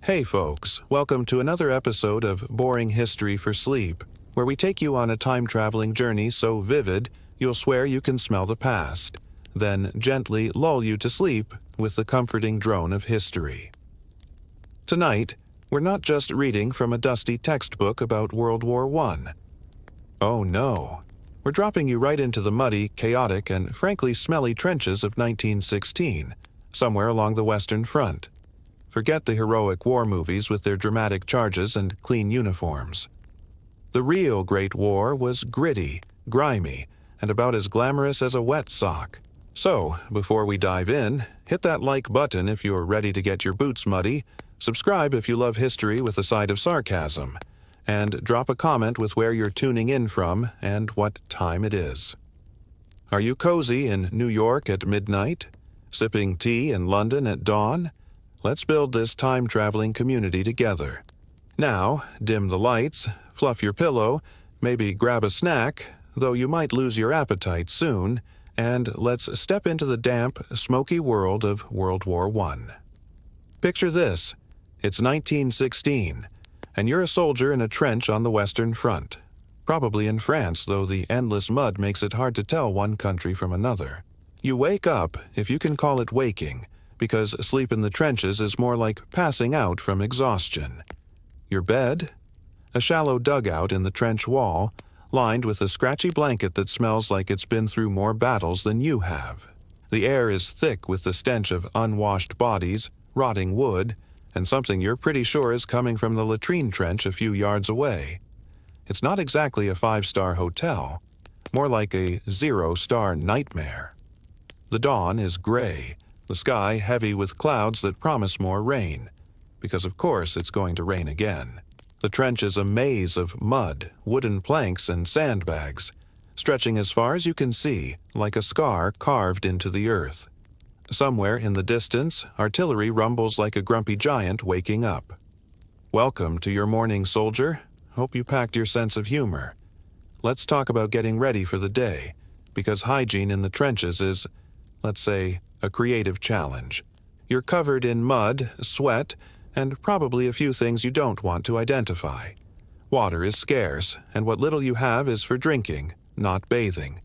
Hey folks, welcome to another episode of Boring History for Sleep, where we take you on a time-traveling journey so vivid you'll swear you can smell the past, then gently lull you to sleep with the comforting drone of history. Tonight, we're not just reading from a dusty textbook about World War I. Oh no, we're dropping you right into the muddy, chaotic, and frankly smelly trenches of 1916, somewhere along the Western Front. Forget the heroic war movies with their dramatic charges and clean uniforms. The real Great War was gritty, grimy, and about as glamorous as a wet sock. So, before we dive in, hit that like button if you're ready to get your boots muddy, subscribe if you love history with a side of sarcasm, and drop a comment with where you're tuning in from and what time it is. Are you cozy in New York at midnight? Sipping tea in London at dawn? Let's build this time-traveling community together. Now, dim the lights, fluff your pillow, maybe grab a snack, though you might lose your appetite soon, and let's step into the damp, smoky world of World War I. Picture this. It's 1916, and you're a soldier in a trench on the Western Front. Probably in France, though the endless mud makes it hard to tell one country from another. You wake up, if you can call it waking, because sleep in the trenches is more like passing out from exhaustion. Your bed? A shallow dugout in the trench wall, lined with a scratchy blanket that smells like it's been through more battles than you have. The air is thick with the stench of unwashed bodies, rotting wood, and something you're pretty sure is coming from the latrine trench a few yards away. It's not exactly a five-star hotel, more like a zero-star nightmare. The dawn is gray, the sky heavy with clouds that promise more rain, because of course it's going to rain again. The trench is a maze of mud, wooden planks, and sandbags, stretching as far as you can see, like a scar carved into the earth. Somewhere in the distance, artillery rumbles like a grumpy giant waking up. Welcome to your morning, soldier. Hope you packed your sense of humor. Let's talk about getting ready for the day, because hygiene in the trenches is, let's say, a creative challenge. You're covered in mud, sweat, and probably a few things you don't want to identify. Water is scarce, and what little you have is for drinking, not bathing.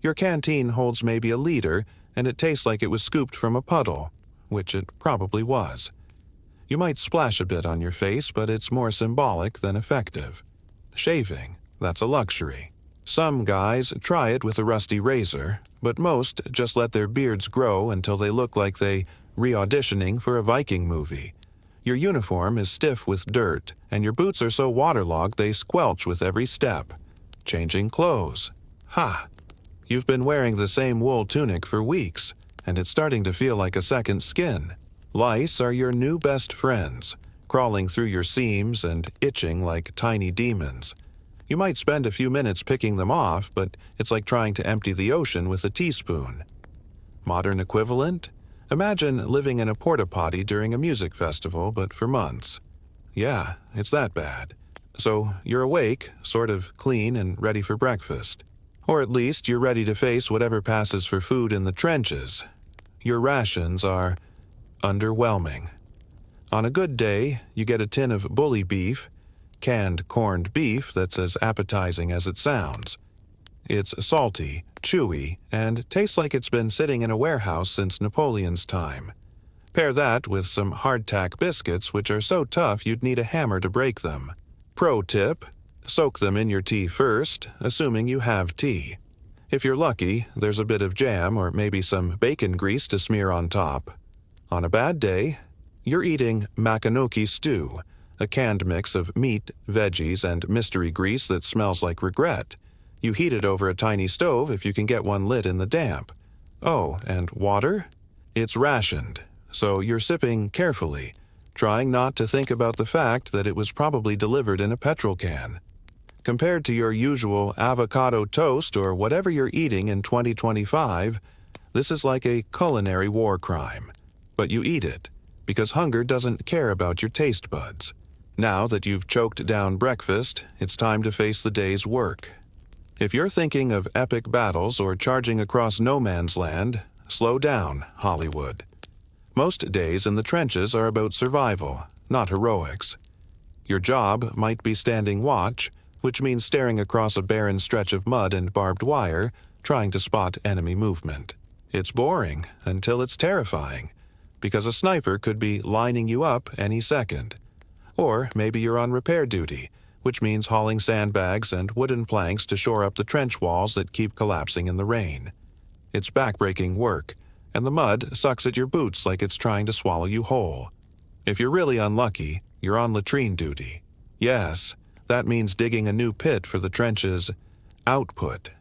Your canteen holds maybe a liter, and it tastes like it was scooped from a puddle, which it probably was. You might splash a bit on your face, but it's more symbolic than effective. Shaving, that's a luxury. Some guys try it with a rusty razor, but most just let their beards grow until they look like they re-auditioning for a Viking movie. Your uniform is stiff with dirt, and your boots are so waterlogged they squelch with every step. Changing clothes. Ha! You've been wearing the same wool tunic for weeks, and it's starting to feel like a second skin. Lice are your new best friends, crawling through your seams and itching like tiny demons. You might spend a few minutes picking them off, but it's like trying to empty the ocean with a teaspoon. Modern equivalent? Imagine living in a porta-potty during a music festival, but for months. Yeah, it's that bad. So you're awake, sort of clean and ready for breakfast. Or at least you're ready to face whatever passes for food in the trenches. Your rations are underwhelming. On a good day, you get a tin of bully beef, canned corned beef that's as appetizing as it sounds. It's salty, chewy, and tastes like it's been sitting in a warehouse since Napoleon's time. Pair that with some hardtack biscuits which are so tough you'd need a hammer to break them. Pro tip: soak them in your tea first, assuming you have tea. If you're lucky, there's a bit of jam or maybe some bacon grease to smear on top. On a bad day, you're eating makanoki stew, a canned mix of meat, veggies, and mystery grease that smells like regret. You heat it over a tiny stove if you can get one lit in the damp. Oh, and water? It's rationed, so you're sipping carefully, trying not to think about the fact that it was probably delivered in a petrol can. Compared to your usual avocado toast or whatever you're eating in 2025, this is like a culinary war crime. But you eat it, because hunger doesn't care about your taste buds. Now that you've choked down breakfast, it's time to face the day's work. If you're thinking of epic battles or charging across no man's land, slow down, Hollywood. Most days in the trenches are about survival, not heroics. Your job might be standing watch, which means staring across a barren stretch of mud and barbed wire, trying to spot enemy movement. It's boring until it's terrifying, because a sniper could be lining you up any second. Or maybe you're on repair duty, which means hauling sandbags and wooden planks to shore up the trench walls that keep collapsing in the rain. It's backbreaking work, and the mud sucks at your boots like it's trying to swallow you whole. If you're really unlucky, you're on latrine duty. Yes, that means digging a new pit for the trench's output.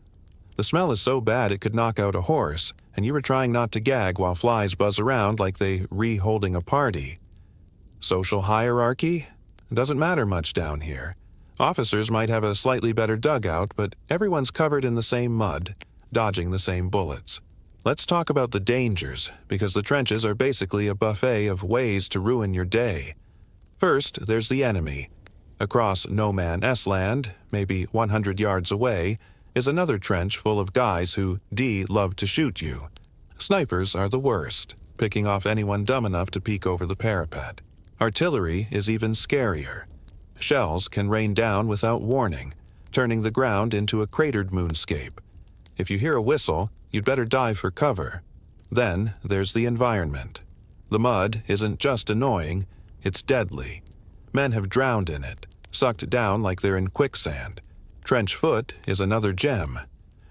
The smell is so bad it could knock out a horse, and you were trying not to gag while flies buzz around like they re-holding a party. Social hierarchy? Doesn't matter much down here. Officers might have a slightly better dugout, but everyone's covered in the same mud, dodging the same bullets. Let's talk about the dangers, because the trenches are basically a buffet of ways to ruin your day. First, there's the enemy. Across No Man's Land, maybe 100 yards away, is another trench full of guys who love to shoot you. Snipers are the worst, picking off anyone dumb enough to peek over the parapet. Artillery is even scarier. Shells can rain down without warning, turning the ground into a cratered moonscape. If you hear a whistle, you'd better dive for cover. Then there's the environment. The mud isn't just annoying, it's deadly. Men have drowned in it, sucked down like they're in quicksand. Trench foot is another gem.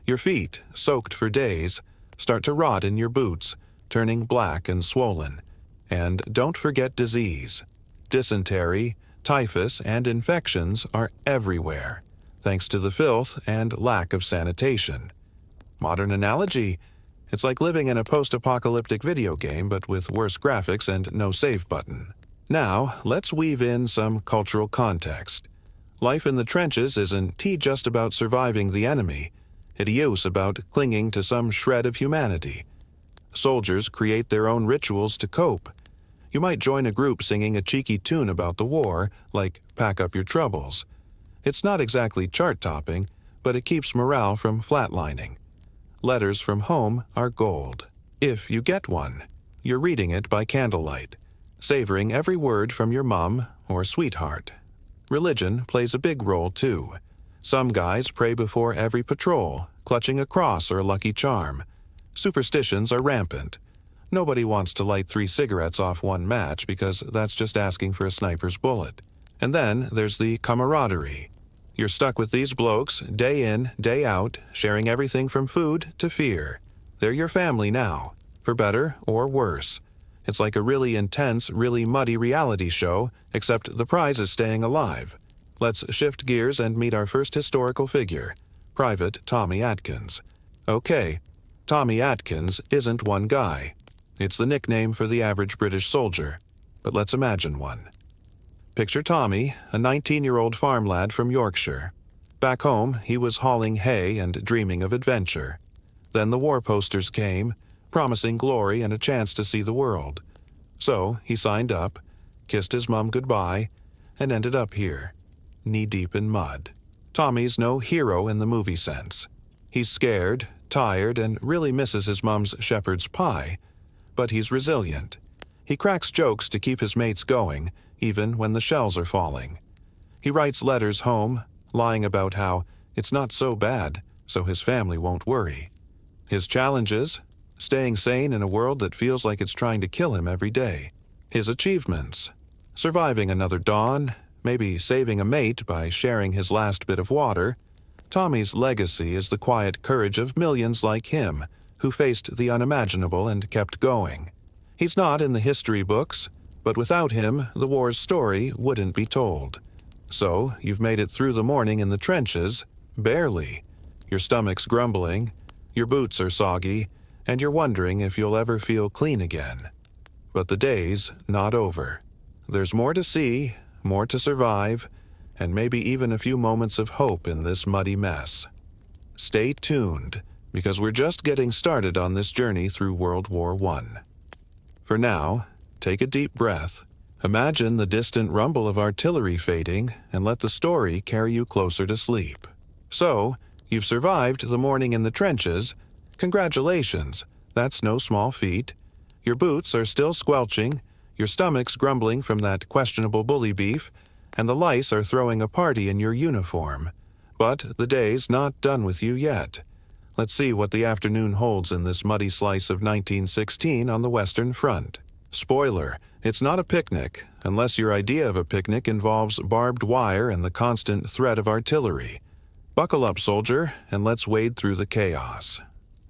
Your feet, soaked for days, start to rot in your boots, turning black and swollen. And don't forget disease. Dysentery, typhus, and infections are everywhere, thanks to the filth and lack of sanitation. Modern analogy, it's like living in a post-apocalyptic video game but with worse graphics and no save button. Now, let's weave in some cultural context. Life in the trenches isn't just about surviving the enemy. It's about clinging to some shred of humanity. Soldiers create their own rituals to cope. You might join a group singing a cheeky tune about the war, like Pack Up Your Troubles. It's not exactly chart-topping, but it keeps morale from flatlining. Letters from home are gold. If you get one, you're reading it by candlelight, savoring every word from your mom or sweetheart. Religion plays a big role, too. Some guys pray before every patrol, clutching a cross or a lucky charm. Superstitions are rampant. Nobody wants to light 3 cigarettes off one match because that's just asking for a sniper's bullet. And then there's the camaraderie. You're stuck with these blokes, day in, day out, sharing everything from food to fear. They're your family now, for better or worse. It's like a really intense, really muddy reality show, except the prize is staying alive. Let's shift gears and meet our first historical figure, Private Tommy Atkins. Okay, Tommy Atkins isn't one guy. It's the nickname for the average British soldier, but let's imagine one. Picture Tommy, a 19-year-old farm lad from Yorkshire. Back home, he was hauling hay and dreaming of adventure. Then the war posters came, promising glory and a chance to see the world. So he signed up, kissed his mom goodbye, and ended up here, knee-deep in mud. Tommy's no hero in the movie sense. He's scared, tired, and really misses his mom's shepherd's pie, but he's resilient. He cracks jokes to keep his mates going, even when the shells are falling. He writes letters home, lying about how it's not so bad, so his family won't worry. His challenges? Staying sane in a world that feels like it's trying to kill him every day. His achievements? Surviving another dawn, maybe saving a mate by sharing his last bit of water. Tommy's legacy is the quiet courage of millions like him, who faced the unimaginable and kept going. He's not in the history books, but without him, the war's story wouldn't be told. So, you've made it through the morning in the trenches, barely. Your stomach's grumbling, your boots are soggy, and you're wondering if you'll ever feel clean again. But the day's not over. There's more to see, more to survive, and maybe even a few moments of hope in this muddy mess. Stay tuned, because we're just getting started on this journey through World War I. For now, take a deep breath. Imagine the distant rumble of artillery fading and let the story carry you closer to sleep. So, you've survived the morning in the trenches. Congratulations, that's no small feat. Your boots are still squelching, Your stomach's grumbling from that questionable bully beef, and the lice are throwing a party in your uniform. But the day's not done with you yet. Let's see what the afternoon holds in this muddy slice of 1916 on the Western Front. Spoiler, it's not a picnic, unless your idea of a picnic involves barbed wire and the constant threat of artillery. Buckle up, soldier, and let's wade through the chaos.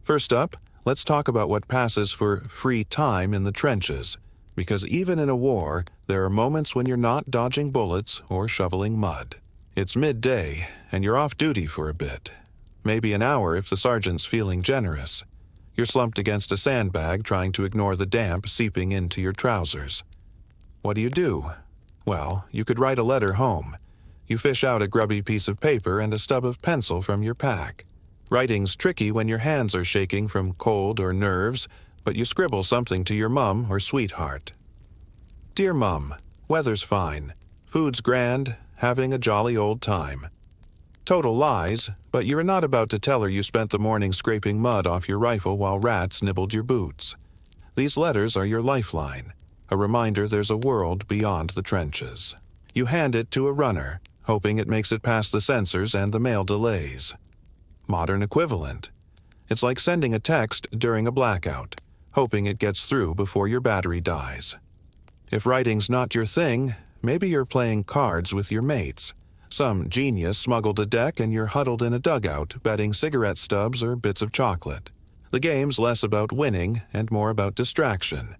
First up, let's talk about what passes for free time in the trenches, because even in a war, there are moments when you're not dodging bullets or shoveling mud. It's midday, and you're off duty for a bit. Maybe an hour if the sergeant's feeling generous. You're slumped against a sandbag trying to ignore the damp seeping into your trousers. What do? Well, you could write a letter home. You fish out a grubby piece of paper and a stub of pencil from your pack. Writing's tricky when your hands are shaking from cold or nerves, but you scribble something to your mum or sweetheart. Dear Mum, weather's fine. Food's grand, having a jolly old time. Total lies, but you are not about to tell her you spent the morning scraping mud off your rifle while rats nibbled your boots. These letters are your lifeline, a reminder there's a world beyond the trenches. You hand it to a runner, hoping it makes it past the sensors and the mail delays. Modern equivalent. It's like sending a text during a blackout, hoping it gets through before your battery dies. If writing's not your thing, maybe you're playing cards with your mates. Some genius smuggled a deck and you're huddled in a dugout betting cigarette stubs or bits of chocolate. The game's less about winning and more about distraction.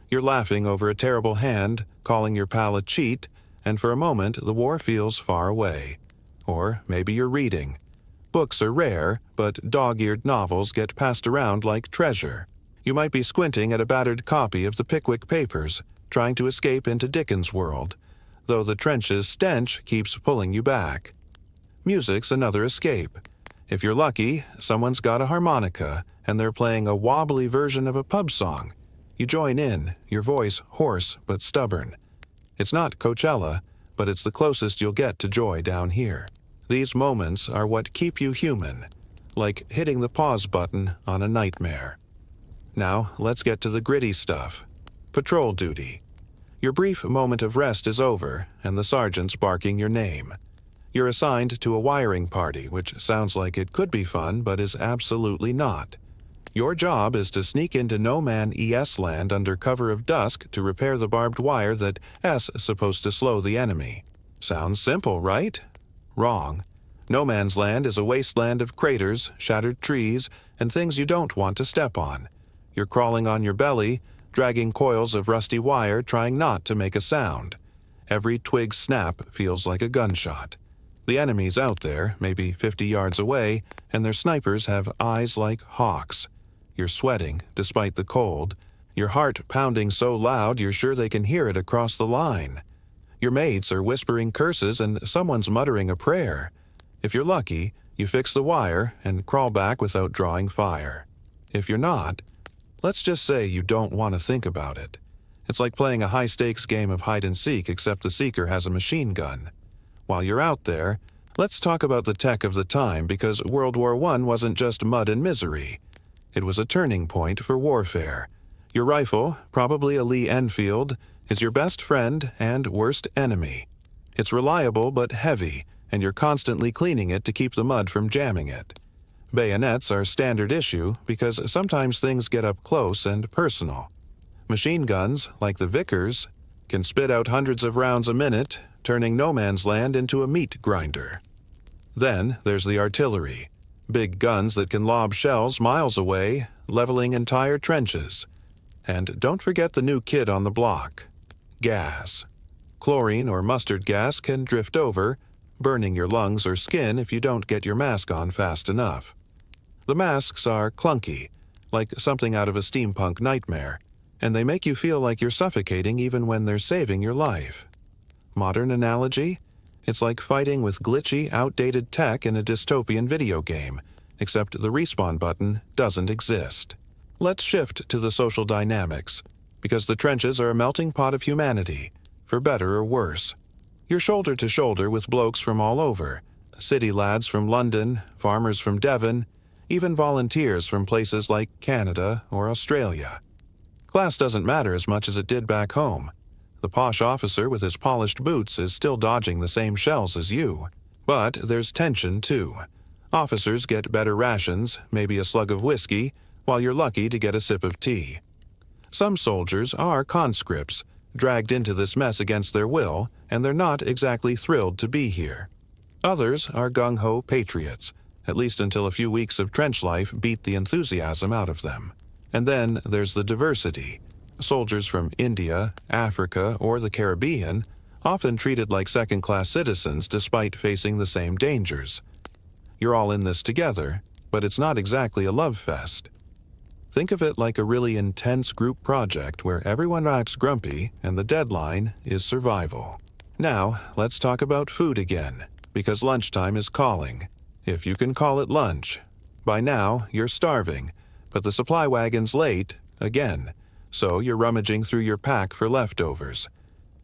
You're laughing over a terrible hand, calling your pal a cheat, and for a moment the war feels far away. Or maybe you're reading. Books are rare, but dog-eared novels get passed around like treasure. You might be squinting at a battered copy of the Pickwick Papers, trying to escape into Dickens' world, though the trench's stench keeps pulling you back. Music's another escape. If you're lucky, someone's got a harmonica, and they're playing a wobbly version of a pub song. You join in, your voice hoarse but stubborn. It's not Coachella, but it's the closest you'll get to joy down here. These moments are what keep you human, like hitting the pause button on a nightmare. Now, let's get to the gritty stuff. Patrol duty. Your brief moment of rest is over, and the sergeant's barking your name. You're assigned to a wiring party, which sounds like it could be fun, but is absolutely not. Your job is to sneak into No Man ES land under cover of dusk to repair the barbed wire that S is supposed to slow the enemy. Sounds simple, right? Wrong. No Man's Land is a wasteland of craters, shattered trees, and things you don't want to step on. You're crawling on your belly, dragging coils of rusty wire, trying not to make a sound. Every twig snap feels like a gunshot. The enemy's out there, maybe 50 yards away, and their snipers have eyes like hawks. You're sweating, despite the cold, your heart pounding so loud you're sure they can hear it across the line. Your mates are whispering curses and someone's muttering a prayer. If you're lucky, you fix the wire and crawl back without drawing fire. If you're not, let's just say you don't want to think about it. It's like playing a high-stakes game of hide-and-seek, except the seeker has a machine gun. While you're out there, let's talk about the tech of the time, because World War I wasn't just mud and misery. It was a turning point for warfare. Your rifle, probably a Lee Enfield, is your best friend and worst enemy. It's reliable but heavy, and you're constantly cleaning it to keep the mud from jamming it. Bayonets are standard issue because sometimes things get up close and personal. Machine guns, like the Vickers, can spit out hundreds of rounds a minute, turning no man's land into a meat grinder. Then there's the artillery, big guns that can lob shells miles away, leveling entire trenches. And don't forget the new kid on the block, gas. Chlorine or mustard gas can drift over, burning your lungs or skin if you don't get your mask on fast enough. The masks are clunky, like something out of a steampunk nightmare, and they make you feel like you're suffocating even when they're saving your life. Modern analogy? It's like fighting with glitchy, outdated tech in a dystopian video game, except the respawn button doesn't exist. Let's shift to the social dynamics, because the trenches are a melting pot of humanity, for better or worse. You're shoulder to shoulder with blokes from all over, city lads from London, farmers from Devon, even volunteers from places like Canada or Australia. Class doesn't matter as much as it did back home. The posh officer with his polished boots is still dodging the same shells as you. But there's tension, too. Officers get better rations, maybe a slug of whiskey, while you're lucky to get a sip of tea. Some soldiers are conscripts, dragged into this mess against their will, and they're not exactly thrilled to be here. Others are gung-ho patriots, at least until a few weeks of trench life beat the enthusiasm out of them. And then there's the diversity. Soldiers from India, Africa, or the Caribbean, often treated like second-class citizens despite facing the same dangers. You're all in this together, but it's not exactly a love fest. Think of it like a really intense group project where everyone acts grumpy and the deadline is survival. Now, let's talk about food again, because lunchtime is calling. If you can call it lunch. By now, you're starving, but the supply wagon's late, again, so you're rummaging through your pack for leftovers.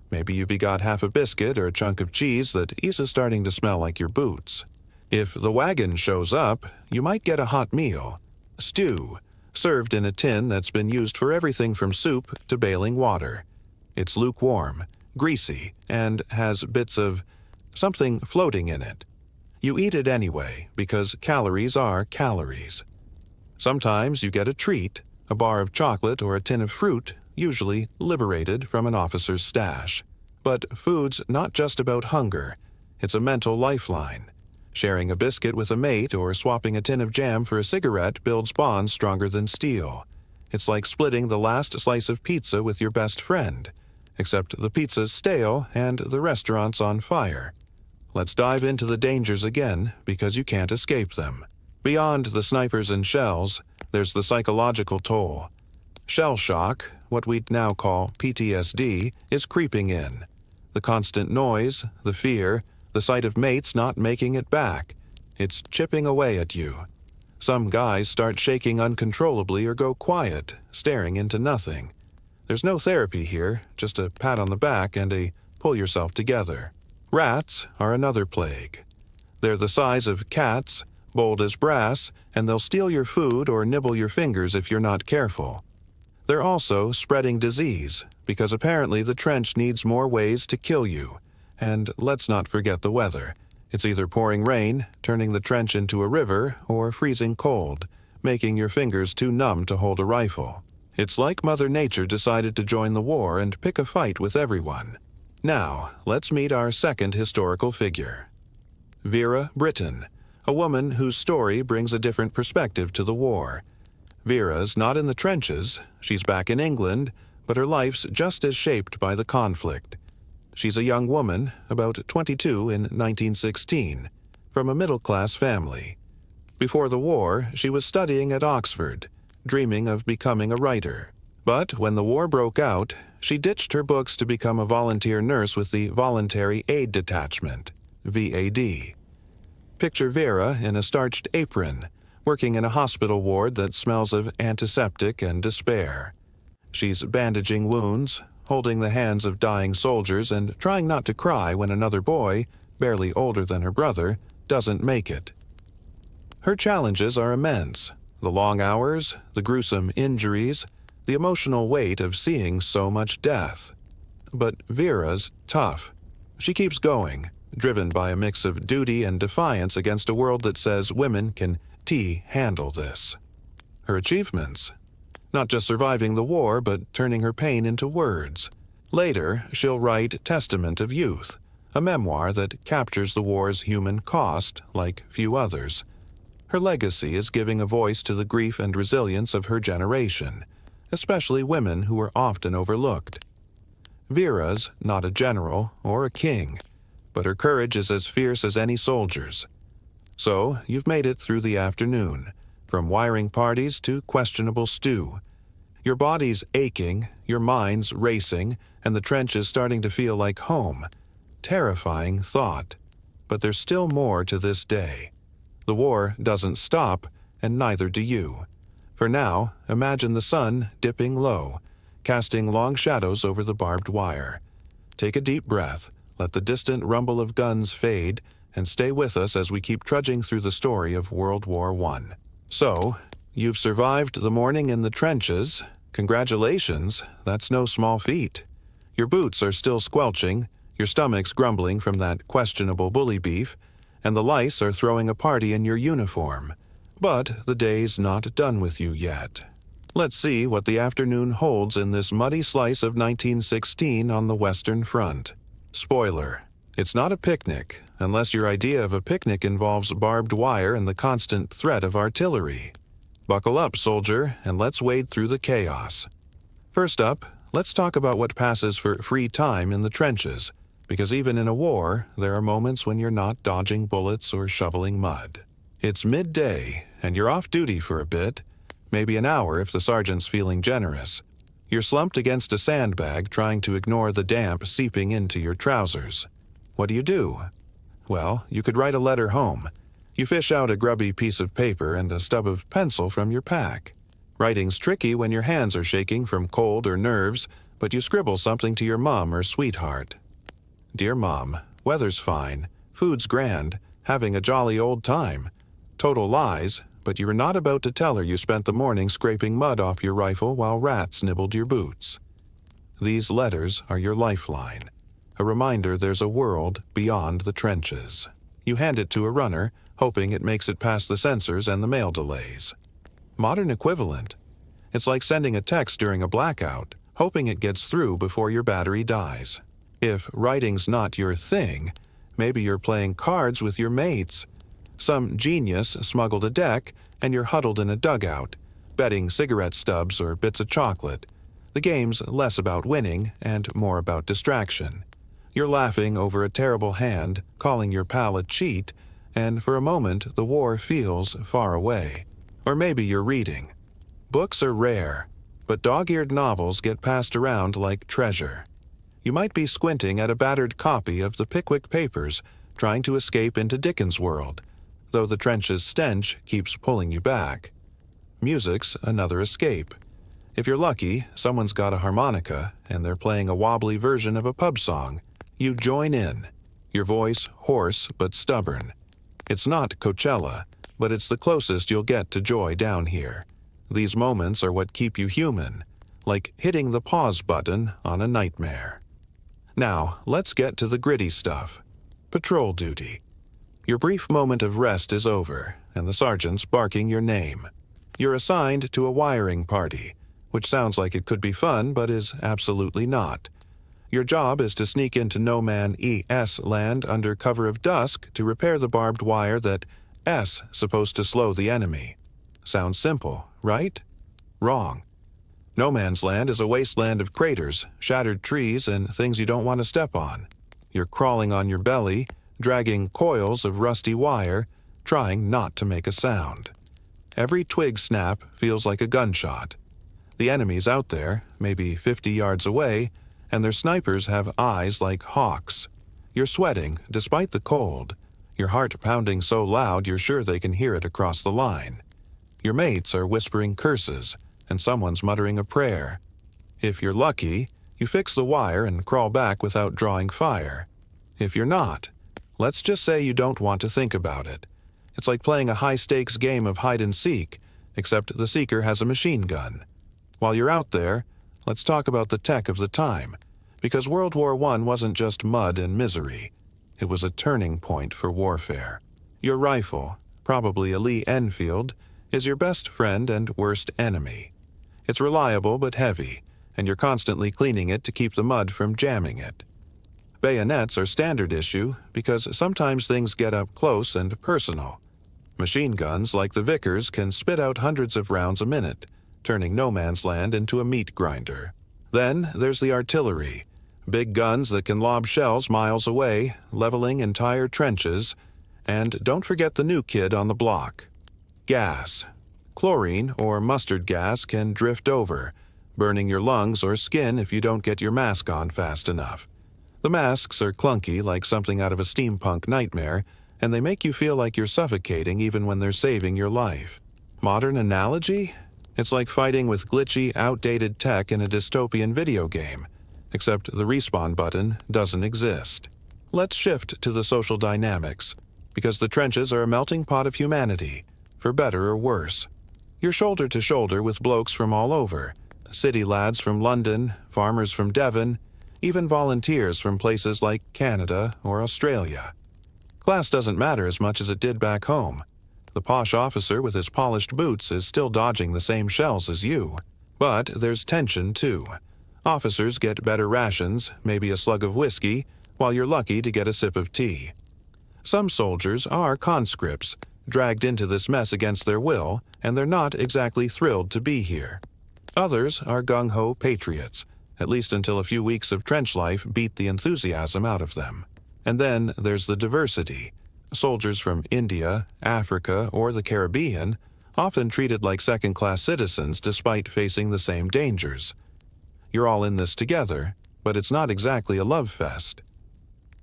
Maybe you begot half a biscuit or a chunk of cheese that is starting to smell like your boots. If the wagon shows up, you might get a hot meal, stew, served in a tin that's been used for everything from soup to bailing water. It's lukewarm, greasy, and has bits of something floating in it. You eat it anyway, because calories are calories. Sometimes you get a treat, a bar of chocolate or a tin of fruit, usually liberated from an officer's stash. But food's not just about hunger. It's a mental lifeline. Sharing a biscuit with a mate or swapping a tin of jam for a cigarette builds bonds stronger than steel. It's like splitting the last slice of pizza with your best friend, except the pizza's stale and the restaurant's on fire. Let's dive into the dangers again, because you can't escape them. Beyond the snipers and shells, there's the psychological toll. Shell shock, what we'd now call PTSD, is creeping in. The constant noise, the fear, the sight of mates not making it back. It's chipping away at you. Some guys start shaking uncontrollably or go quiet, staring into nothing. There's no therapy here, just a pat on the back and a pull yourself together. Rats are another plague. They're the size of cats, bold as brass, and they'll steal your food or nibble your fingers if you're not careful. They're also spreading disease, because apparently the trench needs more ways to kill you. And let's not forget the weather. It's either pouring rain, turning the trench into a river, or freezing cold, making your fingers too numb to hold a rifle. It's like Mother Nature decided to join the war and pick a fight with everyone. Now, let's meet our second historical figure. Vera Brittain, a woman whose story brings a different perspective to the war. Vera's not in the trenches, she's back in England, but her life's just as shaped by the conflict. She's a young woman, about 22 in 1916, from a middle-class family. Before the war, she was studying at Oxford, dreaming of becoming a writer. But when the war broke out, she ditched her books to become a volunteer nurse with the Voluntary Aid Detachment, VAD. Picture Vera in a starched apron, working in a hospital ward that smells of antiseptic and despair. She's bandaging wounds, holding the hands of dying soldiers and trying not to cry when another boy, barely older than her brother, doesn't make it. Her challenges are immense. The long hours, the gruesome injuries, the emotional weight of seeing so much death. But Vera's tough. She keeps going, driven by a mix of duty and defiance against a world that says women can handle this. Her achievements? Not just surviving the war, but turning her pain into words. Later, she'll write Testament of Youth, a memoir that captures the war's human cost like few others. Her legacy is giving a voice to the grief and resilience of her generation, especially women who are often overlooked. Vera's not a general or a king, but her courage is as fierce as any soldier's. So, you've made it through the afternoon, from wiring parties to questionable stew. Your body's aching, your mind's racing, and the trench is starting to feel like home. Terrifying thought. But there's still more to this day. The war doesn't stop, and neither do you. For now, imagine the sun dipping low, casting long shadows over the barbed wire. Take a deep breath, let the distant rumble of guns fade, and stay with us as we keep trudging through the story of World War I. So, you've survived the morning in the trenches. Congratulations, that's no small feat. Your boots are still squelching, your stomach's grumbling from that questionable bully beef, and the lice are throwing a party in your uniform. But the day's not done with you yet. Let's see what the afternoon holds in this muddy slice of 1916 on the Western Front. Spoiler: it's not a picnic, unless your idea of a picnic involves barbed wire and the constant threat of artillery. Buckle up, soldier, and let's wade through the chaos. First up, let's talk about what passes for free time in the trenches, because even in a war, there are moments when you're not dodging bullets or shoveling mud. It's midday, and you're off duty for a bit, maybe an hour if the sergeant's feeling generous. You're slumped against a sandbag trying to ignore the damp seeping into your trousers. What do? Well, you could write a letter home. You fish out a grubby piece of paper and a stub of pencil from your pack. Writing's tricky when your hands are shaking from cold or nerves, but you scribble something to your mom or sweetheart. Dear Mom, weather's fine, food's grand, having a jolly old time. Total lies, but you were not about to tell her you spent the morning scraping mud off your rifle while rats nibbled your boots. These letters are your lifeline, a reminder there's a world beyond the trenches. You hand it to a runner, hoping it makes it past the sensors and the mail delays. Modern equivalent. It's like sending a text during a blackout, hoping it gets through before your battery dies. If writing's not your thing, maybe you're playing cards with your mates. Some genius smuggled a deck, and you're huddled in a dugout, betting cigarette stubs or bits of chocolate. The game's less about winning and more about distraction. You're laughing over a terrible hand, calling your pal a cheat, and for a moment the war feels far away. Or maybe you're reading. Books are rare, but dog-eared novels get passed around like treasure. You might be squinting at a battered copy of the Pickwick Papers, trying to escape into Dickens' world, though the trench's stench keeps pulling you back. Music's another escape. If you're lucky, someone's got a harmonica, and they're playing a wobbly version of a pub song. You join in, your voice hoarse but stubborn. It's not Coachella, but it's the closest you'll get to joy down here. These moments are what keep you human, like hitting the pause button on a nightmare. Now, let's get to the gritty stuff. Patrol duty. Your brief moment of rest is over, and the sergeant's barking your name. You're assigned to a wiring party, which sounds like it could be fun but is absolutely not. Your job is to sneak into No Man ES land under cover of dusk to repair the barbed wire that S supposed to slow the enemy. Sounds simple, right? Wrong. No Man's Land is a wasteland of craters, shattered trees, and things you don't want to step on. You're crawling on your belly, dragging coils of rusty wire, trying not to make a sound. Every twig snap feels like a gunshot. The enemy's out there, maybe 50 yards away, and their snipers have eyes like hawks. You're sweating, despite the cold, your heart pounding so loud you're sure they can hear it across the line. Your mates are whispering curses, and someone's muttering a prayer. If you're lucky, you fix the wire and crawl back without drawing fire. If you're not, let's just say you don't want to think about it. It's like playing a high-stakes game of hide-and-seek, except the seeker has a machine gun. While you're out there, let's talk about the tech of the time, because World War I wasn't just mud and misery. It was a turning point for warfare. Your rifle, probably a Lee Enfield, is your best friend and worst enemy. It's reliable but heavy, and you're constantly cleaning it to keep the mud from jamming it. Bayonets are standard issue because sometimes things get up close and personal. Machine guns like the Vickers can spit out hundreds of rounds a minute, turning No Man's Land into a meat grinder. Then there's the artillery, big guns that can lob shells miles away, leveling entire trenches, and don't forget the new kid on the block. Gas. Chlorine or mustard gas can drift over, burning your lungs or skin if you don't get your mask on fast enough. The masks are clunky like something out of a steampunk nightmare, and they make you feel like you're suffocating even when they're saving your life. Modern analogy? It's like fighting with glitchy, outdated tech in a dystopian video game, except the respawn button doesn't exist. Let's shift to the social dynamics, because the trenches are a melting pot of humanity, for better or worse. You're shoulder to shoulder with blokes from all over, city lads from London, farmers from Devon. even volunteers from places like Canada or Australia. Class doesn't matter as much as it did back home. The posh officer with his polished boots is still dodging the same shells as you. But there's tension, too. Officers get better rations, maybe a slug of whiskey, while you're lucky to get a sip of tea. Some soldiers are conscripts, dragged into this mess against their will, and they're not exactly thrilled to be here. Others are gung-ho patriots, at least until a few weeks of trench life beat the enthusiasm out of them. And then there's the diversity. Soldiers from India, Africa, or the Caribbean, often treated like second-class citizens despite facing the same dangers. You're all in this together, but it's not exactly a love fest.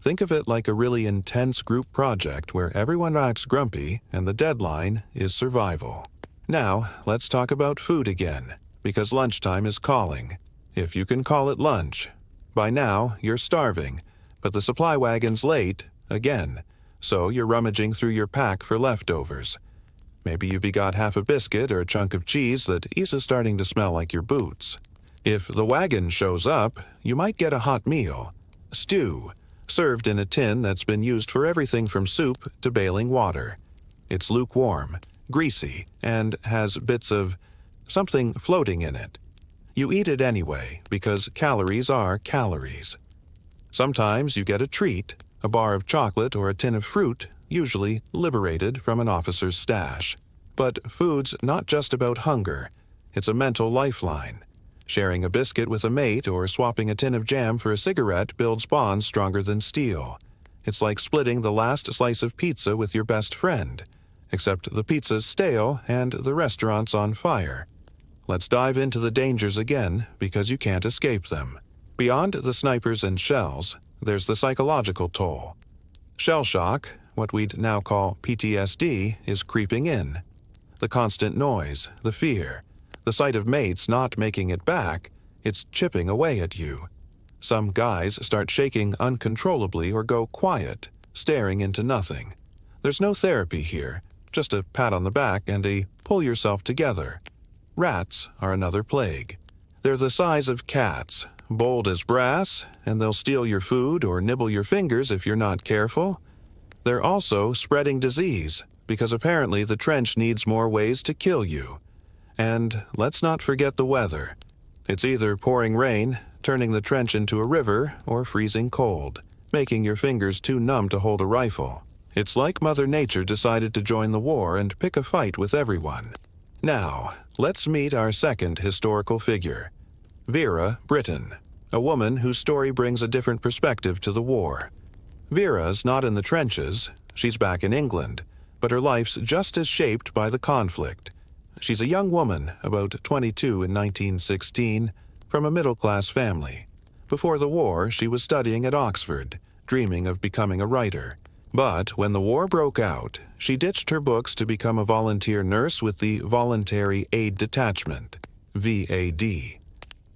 Think of it like a really intense group project where everyone acts grumpy and the deadline is survival. Now, let's talk about food again, because lunchtime is calling, if you can call it lunch. By now, you're starving, but the supply wagon's late, again, so you're rummaging through your pack for leftovers. Maybe you begot half a biscuit or a chunk of cheese that is starting to smell like your boots. If the wagon shows up, you might get a hot meal, stew, served in a tin that's been used for everything from soup to boiling water. It's lukewarm, greasy, and has bits of something floating in it. You eat it anyway, because calories are calories. Sometimes you get a treat, a bar of chocolate or a tin of fruit, usually liberated from an officer's stash. But food's not just about hunger. It's a mental lifeline. Sharing a biscuit with a mate or swapping a tin of jam for a cigarette builds bonds stronger than steel. It's like splitting the last slice of pizza with your best friend, except the pizza's stale and the restaurant's on fire. Let's dive into the dangers again, because you can't escape them. Beyond the snipers and shells, there's the psychological toll. Shell shock, what we'd now call PTSD, is creeping in. The constant noise, the fear, the sight of mates not making it back, it's chipping away at you. Some guys start shaking uncontrollably or go quiet, staring into nothing. There's no therapy here, just a pat on the back and a pull yourself together. Rats are another plague. They're the size of cats, bold as brass, and they'll steal your food or nibble your fingers if you're not careful. They're also spreading disease, because apparently the trench needs more ways to kill you. And let's not forget the weather. It's either pouring rain, turning the trench into a river, or freezing cold, making your fingers too numb to hold a rifle. It's like Mother Nature decided to join the war and pick a fight with everyone. Now, let's meet our second historical figure, Vera Brittain, a woman whose story brings a different perspective to the war. Vera's not in the trenches, she's back in England, but her life's just as shaped by the conflict. She's a young woman, about 22 in 1916, from a middle-class family. Before the war, she was studying at Oxford, dreaming of becoming a writer. But when the war broke out, she ditched her books to become a volunteer nurse with the Voluntary Aid Detachment, VAD.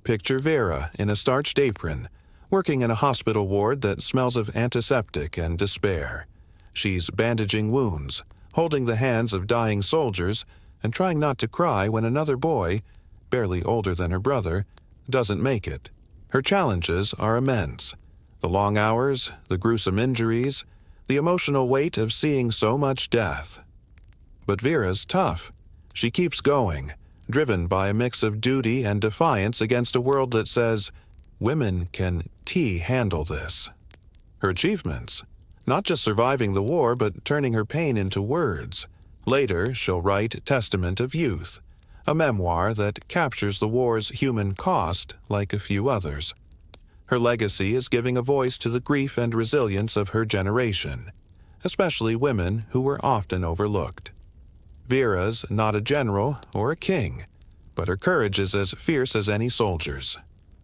Picture Vera in a starched apron, working in a hospital ward that smells of antiseptic and despair. She's bandaging wounds, holding the hands of dying soldiers, and trying not to cry when another boy, barely older than her brother, doesn't make it. Her challenges are immense. The long hours, the gruesome injuries, the emotional weight of seeing so much death. But Vera's tough. She keeps going, driven by a mix of duty and defiance against a world that says, women can handle this. Her achievements, not just surviving the war, but turning her pain into words. Later, she'll write Testament of Youth, a memoir that captures the war's human cost like a few others. Her legacy is giving a voice to the grief and resilience of her generation, especially women who were often overlooked. Vera's not a general or a king, but her courage is as fierce as any soldier's.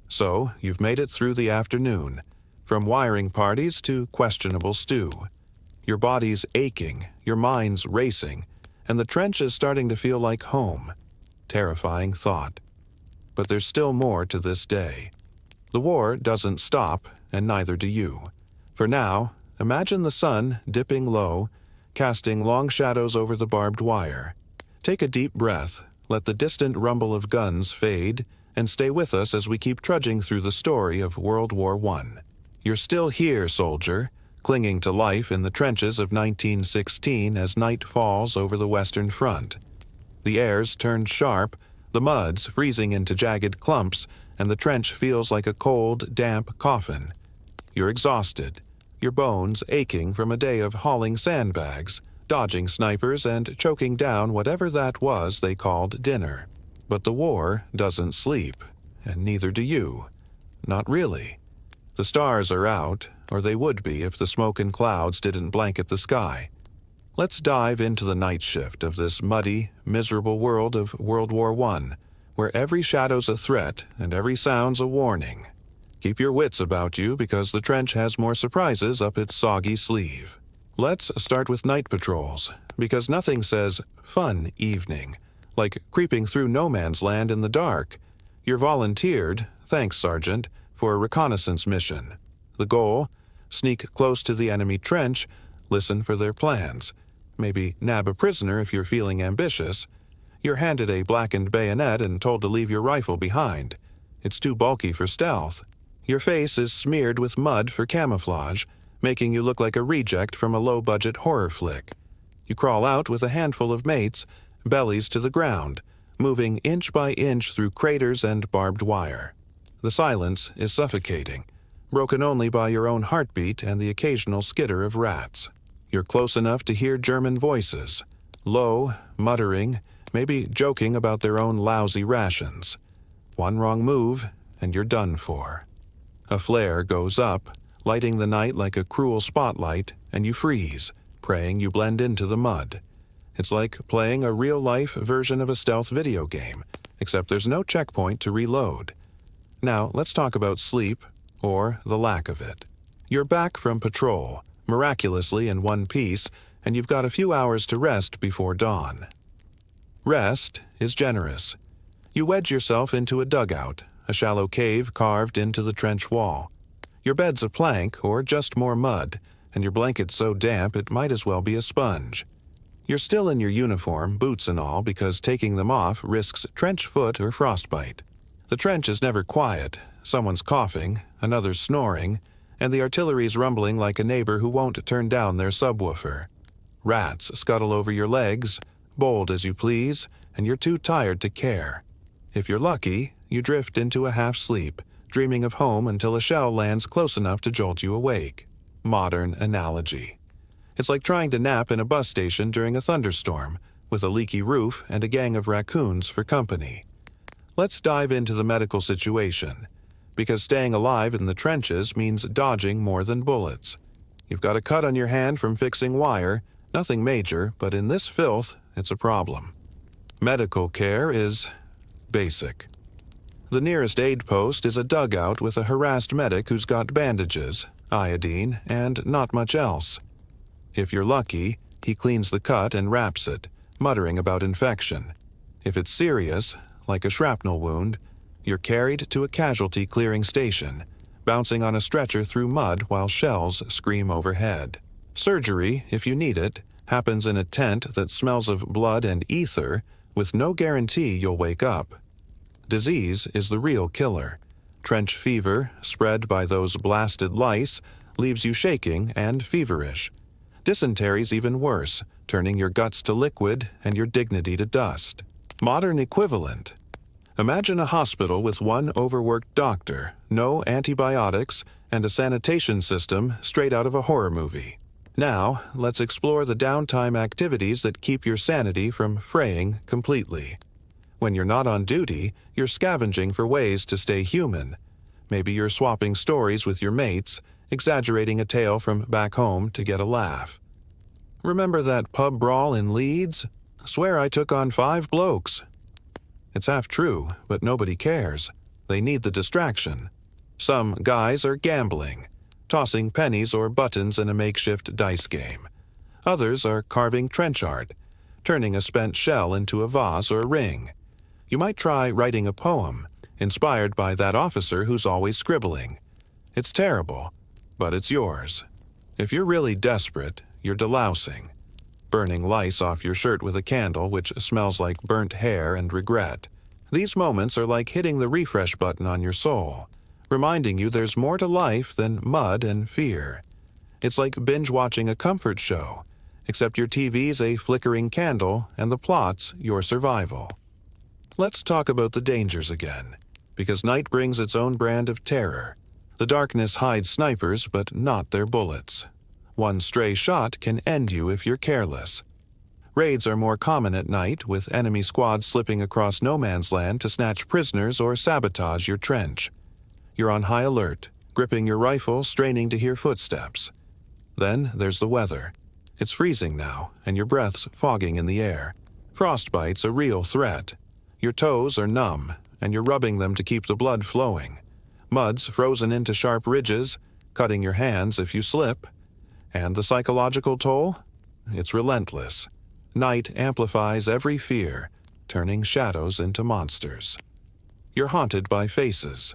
So, you've made it through the afternoon, from wiring parties to questionable stew. Your body's aching, your mind's racing, and the trench is starting to feel like home. Terrifying thought. But there's still more to this day. The war doesn't stop, and neither do you. For now, imagine the sun dipping low, casting long shadows over the barbed wire. Take a deep breath, let the distant rumble of guns fade, and stay with us as we keep trudging through the story of World War I. You're still here, soldier, clinging to life in the trenches of 1916 as night falls over the Western Front. The air's turned sharp, the mud's freezing into jagged clumps, and the trench feels like a cold, damp coffin. You're exhausted, your bones aching from a day of hauling sandbags, dodging snipers, and choking down whatever that was they called dinner. But the war doesn't sleep, and neither do you. Not really. The stars are out, or they would be if the smoke and clouds didn't blanket the sky. Let's dive into the night shift of this muddy, miserable world of World War I, where every shadow's a threat and every sound's a warning. Keep your wits about you because the trench has more surprises up its soggy sleeve. Let's start with night patrols, because nothing says fun evening like creeping through no man's land in the dark. You're volunteered, thanks Sergeant, for a reconnaissance mission. The goal? Sneak close to the enemy trench, listen for their plans. Maybe nab a prisoner if you're feeling ambitious. You're handed a blackened bayonet and told to leave your rifle behind. It's too bulky for stealth. Your face is smeared with mud for camouflage, making you look like a reject from a low-budget horror flick. You crawl out with a handful of mates, bellies to the ground, moving inch by inch through craters and barbed wire. The silence is suffocating, broken only by your own heartbeat and the occasional skitter of rats. You're close enough to hear German voices, low, muttering, maybe joking about their own lousy rations. One wrong move, and you're done for. A flare goes up, lighting the night like a cruel spotlight, and you freeze, praying you blend into the mud. It's like playing a real-life version of a stealth video game, except there's no checkpoint to reload. Now, let's talk about sleep, or the lack of it. You're back from patrol, miraculously in one piece, and you've got a few hours to rest before dawn. Rest is generous. You wedge yourself into a dugout, a shallow cave carved into the trench wall. Your bed's a plank or just more mud, and your blanket's so damp it might as well be a sponge. You're still in your uniform, boots and all, because taking them off risks trench foot or frostbite. The trench is never quiet. Someone's coughing, another's snoring, and the artillery's rumbling like a neighbor who won't turn down their subwoofer. Rats scuttle over your legs, bold as you please, and you're too tired to care. If you're lucky, you drift into a half-sleep, dreaming of home until a shell lands close enough to jolt you awake. Modern analogy. It's like trying to nap in a bus station during a thunderstorm, with a leaky roof and a gang of raccoons for company. Let's dive into the medical situation, because staying alive in the trenches means dodging more than bullets. You've got a cut on your hand from fixing wire, nothing major, but in this filth, it's a problem. Medical care is basic. The nearest aid post is a dugout with a harassed medic who's got bandages, iodine, and not much else. If you're lucky, he cleans the cut and wraps it, muttering about infection. If it's serious, like a shrapnel wound, you're carried to a casualty clearing station, bouncing on a stretcher through mud while shells scream overhead. Surgery, if you need it, happens in a tent that smells of blood and ether, with no guarantee you'll wake up. Disease is the real killer. Trench fever, spread by those blasted lice, leaves you shaking and feverish. Dysentery's even worse, turning your guts to liquid and your dignity to dust. Modern equivalent. Imagine a hospital with one overworked doctor, no antibiotics, and a sanitation system straight out of a horror movie. Now, let's explore the downtime activities that keep your sanity from fraying completely. When you're not on duty, you're scavenging for ways to stay human. Maybe you're swapping stories with your mates, exaggerating a tale from back home to get a laugh. Remember that pub brawl in Leeds? Swear I took on 5 blokes. It's half true, but nobody cares. They need the distraction. Some guys are gambling, tossing pennies or buttons in a makeshift dice game. Others are carving trench art, turning a spent shell into a vase or a ring. You might try writing a poem, inspired by that officer who's always scribbling. It's terrible, but it's yours. If you're really desperate, you're delousing, burning lice off your shirt with a candle which smells like burnt hair and regret. These moments are like hitting the refresh button on your soul, reminding you there's more to life than mud and fear. It's like binge-watching a comfort show, except your TV's a flickering candle and the plot's your survival. Let's talk about the dangers again, because night brings its own brand of terror. The darkness hides snipers, but not their bullets. One stray shot can end you if you're careless. Raids are more common at night, with enemy squads slipping across no man's land to snatch prisoners or sabotage your trench. You're on high alert, gripping your rifle, straining to hear footsteps. Then there's the weather. It's freezing now, and your breath's fogging in the air. Frostbite's a real threat. Your toes are numb, and you're rubbing them to keep the blood flowing. Mud's frozen into sharp ridges, cutting your hands if you slip. And the psychological toll? It's relentless. Night amplifies every fear, turning shadows into monsters. You're haunted by faces,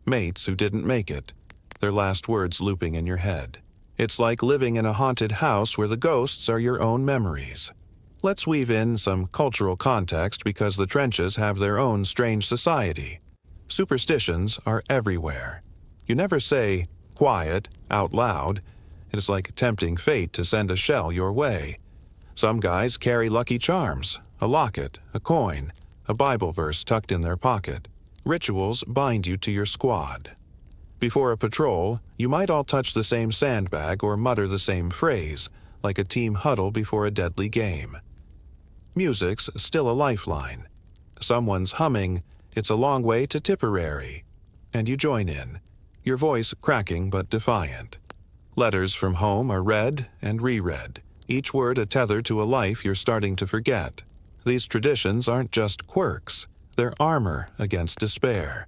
mates who didn't make it, their last words looping in your head. It's like living in a haunted house where the ghosts are your own memories. Let's weave in some cultural context because the trenches have their own strange society. Superstitions are everywhere. You never say, "quiet," out loud. It is like tempting fate to send a shell your way. Some guys carry lucky charms, a locket, a coin, a Bible verse tucked in their pocket. Rituals bind you to your squad. Before a patrol, you might all touch the same sandbag or mutter the same phrase, like a team huddle before a deadly game. Music's still a lifeline. Someone's humming, "It's a long way to Tipperary," and you join in, your voice cracking but defiant. Letters from home are read and reread, each word a tether to a life you're starting to forget. These traditions aren't just quirks, they're armor against despair.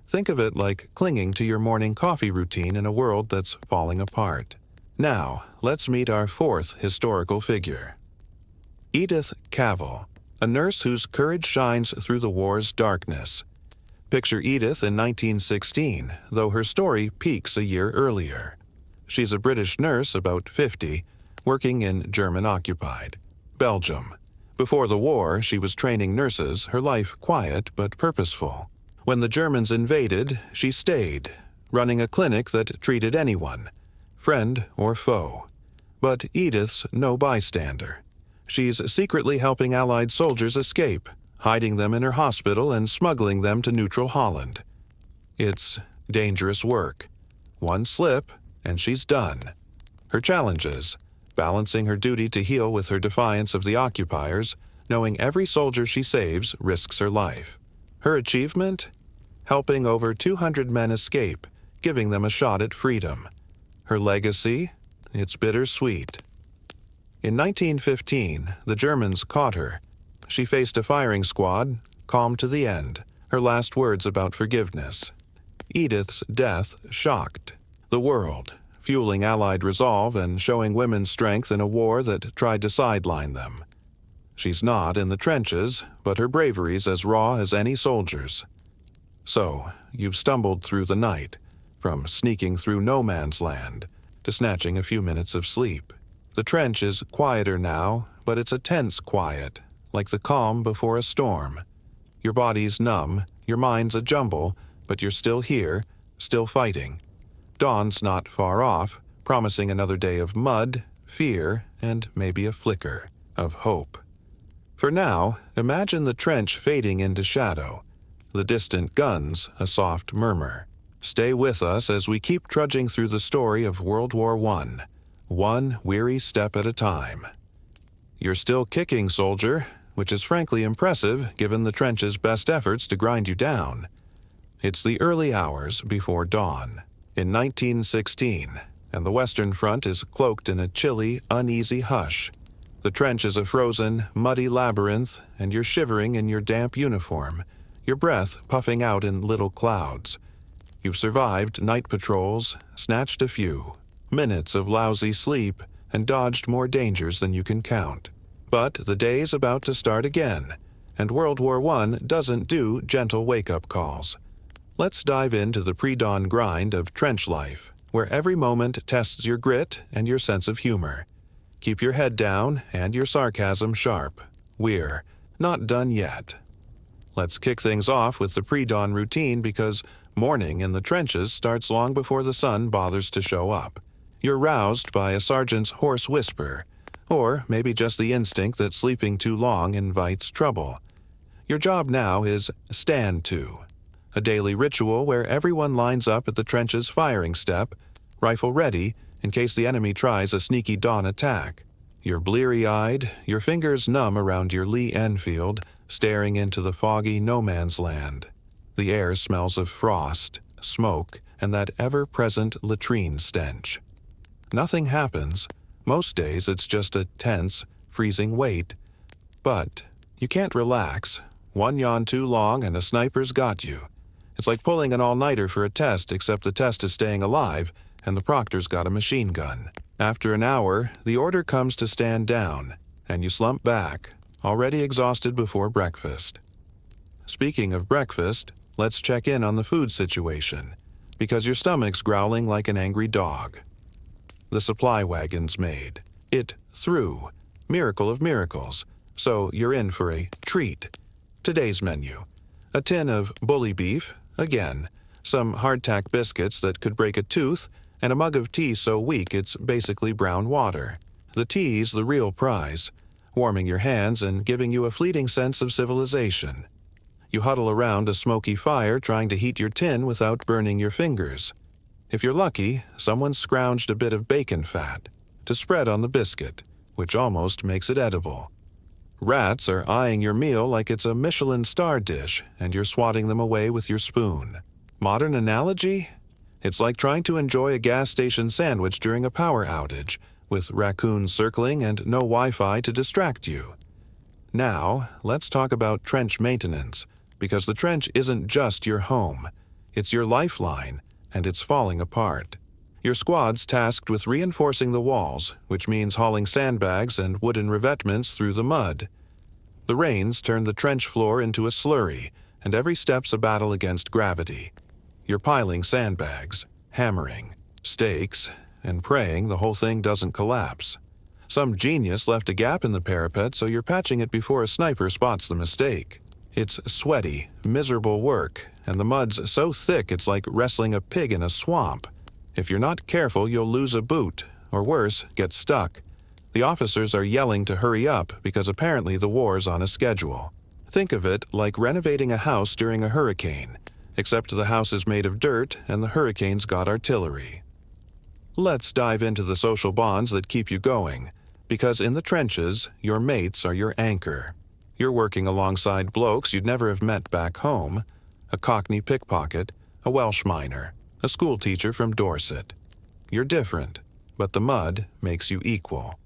Think of it like clinging to your morning coffee routine in a world that's falling apart. Now, let's meet our fourth historical figure. Edith Cavell, a nurse whose courage shines through the war's darkness. Picture Edith in 1916, though her story peaks a year earlier. She's a British nurse, about 50, working in German-occupied Belgium. Before the war, she was training nurses, her life quiet but purposeful. When the Germans invaded, she stayed, running a clinic that treated anyone, friend or foe. But Edith's no bystander. She's secretly helping Allied soldiers escape, hiding them in her hospital and smuggling them to neutral Holland. It's dangerous work. One slip, and she's done. Her challenges: balancing her duty to heal with her defiance of the occupiers, knowing every soldier she saves risks her life. Her achievement? Helping over 200 men escape, giving them a shot at freedom. Her legacy? It's bittersweet. In 1915, the Germans caught her. She faced a firing squad, calm to the end, her last words about forgiveness. Edith's death shocked the world, fueling Allied resolve and showing women's strength in a war that tried to sideline them. She's not in the trenches, but her bravery's as raw as any soldier's. So, you've stumbled through the night, from sneaking through no man's land to snatching a few minutes of sleep. The trench is quieter now, but it's a tense quiet, like the calm before a storm. Your body's numb, your mind's a jumble, but you're still here, still fighting. Dawn's not far off, promising another day of mud, fear, and maybe a flicker of hope. For now, imagine the trench fading into shadow, the distant guns a soft murmur. Stay with us as we keep trudging through the story of World War I, one weary step at a time. You're still kicking, soldier, which is frankly impressive given the trench's best efforts to grind you down. It's the early hours before dawn. In 1916, and the Western Front is cloaked in a chilly, uneasy hush. The trench is a frozen, muddy labyrinth, and you're shivering in your damp uniform, your breath puffing out in little clouds. You've survived night patrols, snatched a few, minutes of lousy sleep, and dodged more dangers than you can count. But the day's about to start again, and World War I doesn't do gentle wake-up calls. Let's dive into the pre-dawn grind of trench life, where every moment tests your grit and your sense of humor. Keep your head down and your sarcasm sharp. We're not done yet. Let's kick things off with the pre-dawn routine because morning in the trenches starts long before the sun bothers to show up. You're roused by a sergeant's hoarse whisper, or maybe just the instinct that sleeping too long invites trouble. Your job now is stand to, a daily ritual where everyone lines up at the trench's firing step, rifle ready in case the enemy tries a sneaky dawn attack. You're bleary-eyed, your fingers numb around your Lee Enfield, staring into the foggy no-man's land. The air smells of frost, smoke, and that ever-present latrine stench. Nothing happens. Most days it's just a tense, freezing wait. But you can't relax. One yawn too long and a sniper's got you. It's like pulling an all-nighter for a test, except the test is staying alive and the proctor's got a machine gun. After an hour, the order comes to stand down, and you slump back, already exhausted before breakfast. Speaking of breakfast, let's check in on the food situation, because your stomach's growling like an angry dog. The supply wagon's made. It through. Miracle of miracles. So you're in for a treat. Today's menu: a tin of bully beef, again, some hardtack biscuits that could break a tooth, and a mug of tea so weak it's basically brown water. The tea's the real prize, warming your hands and giving you a fleeting sense of civilization. You huddle around a smoky fire trying to heat your tin without burning your fingers. If you're lucky, someone scrounged a bit of bacon fat to spread on the biscuit, which almost makes it edible. Rats are eyeing your meal like it's a Michelin star dish, and you're swatting them away with your spoon. Modern analogy? It's like trying to enjoy a gas station sandwich during a power outage, with raccoons circling and no Wi-Fi to distract you. Now, let's talk about trench maintenance, because the trench isn't just your home. It's your lifeline, and it's falling apart. Your squad's tasked with reinforcing the walls, which means hauling sandbags and wooden revetments through the mud. The rains turn the trench floor into a slurry, and every step's a battle against gravity. You're piling sandbags, hammering, stakes, and praying the whole thing doesn't collapse. Some genius left a gap in the parapet, so you're patching it before a sniper spots the mistake. It's sweaty, miserable work, and the mud's so thick it's like wrestling a pig in a swamp. If you're not careful, you'll lose a boot, or worse, get stuck. The officers are yelling to hurry up because apparently the war's on a schedule. Think of it like renovating a house during a hurricane, except the house is made of dirt and the hurricane's got artillery. Let's dive into the social bonds that keep you going, because in the trenches, your mates are your anchor. You're working alongside blokes you'd never have met back home: a Cockney pickpocket, a Welsh miner, a schoolteacher from Dorset. You're different, but the mud makes you equal.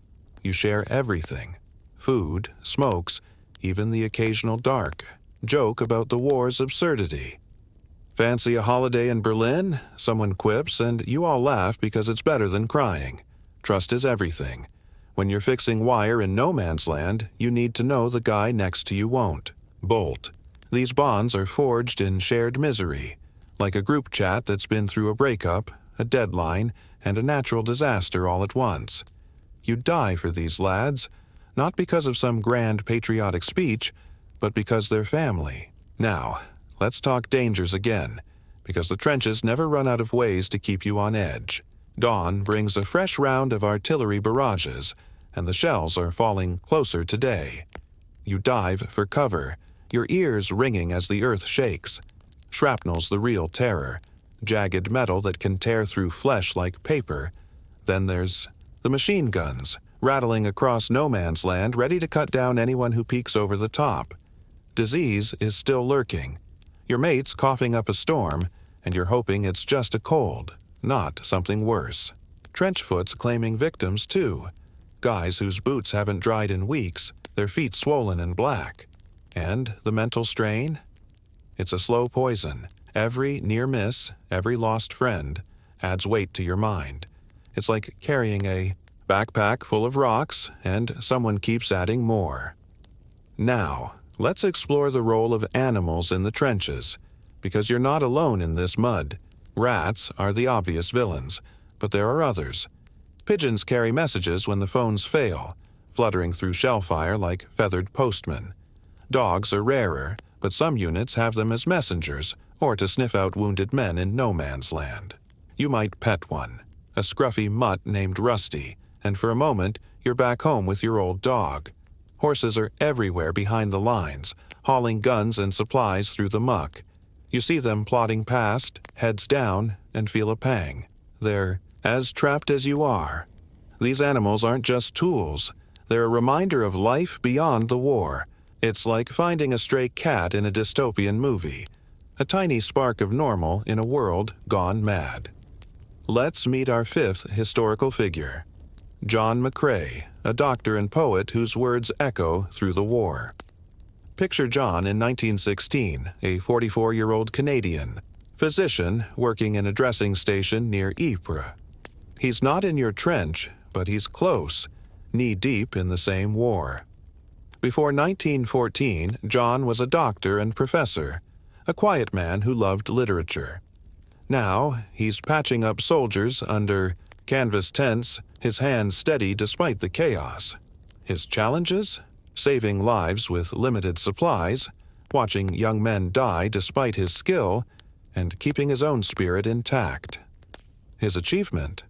You share everything: food, smokes, even the occasional dark. Joke about the war's absurdity. Fancy a holiday in Berlin? Someone quips, and you all laugh because it's better than crying. Trust is everything. When you're fixing wire in no man's land, you need to know the guy next to you won't. Bolt. These bonds are forged in shared misery, like a group chat that's been through a breakup, a deadline, and a natural disaster all at once. You die for these lads, not because of some grand patriotic speech, but because they're family. Now, let's talk dangers again, because the trenches never run out of ways to keep you on edge. Dawn brings a fresh round of artillery barrages, and the shells are falling closer today. You dive for cover, your ears ringing as the earth shakes. Shrapnel's the real terror, jagged metal that can tear through flesh like paper. Then there's the machine guns, rattling across no man's land, ready to cut down anyone who peeks over the top. Disease is still lurking. Your mate's coughing up a storm, and you're hoping it's just a cold, not something worse. Trenchfoot's claiming victims, too. Guys whose boots haven't dried in weeks, their feet swollen and black. And the mental strain? It's a slow poison. Every near miss, every lost friend, adds weight to your mind. It's like carrying a backpack full of rocks, and someone keeps adding more. Now, let's explore the role of animals in the trenches, because you're not alone in this mud. Rats are the obvious villains, but there are others. Pigeons carry messages when the phones fail, fluttering through shellfire like feathered postmen. Dogs are rarer, but some units have them as messengers or to sniff out wounded men in no man's land. You might pet one, a scruffy mutt named Rusty, and for a moment you're back home with your old dog. Horses are everywhere behind the lines, hauling guns and supplies through the muck. You see them plodding past, heads down, and feel a pang. They're as trapped as you are. These animals aren't just tools. They're a reminder of life beyond the war. It's like finding a stray cat in a dystopian movie, a tiny spark of normal in a world gone mad. Let's meet our fifth historical figure, John McCrae, a doctor and poet whose words echo through the war. Picture John in 1916, a 44-year-old Canadian, physician working in a dressing station near Ypres. He's not in your trench, but he's close, knee-deep in the same war. Before 1914, John was a doctor and professor, a quiet man who loved literature. Now, he's patching up soldiers under canvas tents, his hands steady despite the chaos. His challenges? Saving lives with limited supplies, watching young men die despite his skill, and keeping his own spirit intact. His achievement?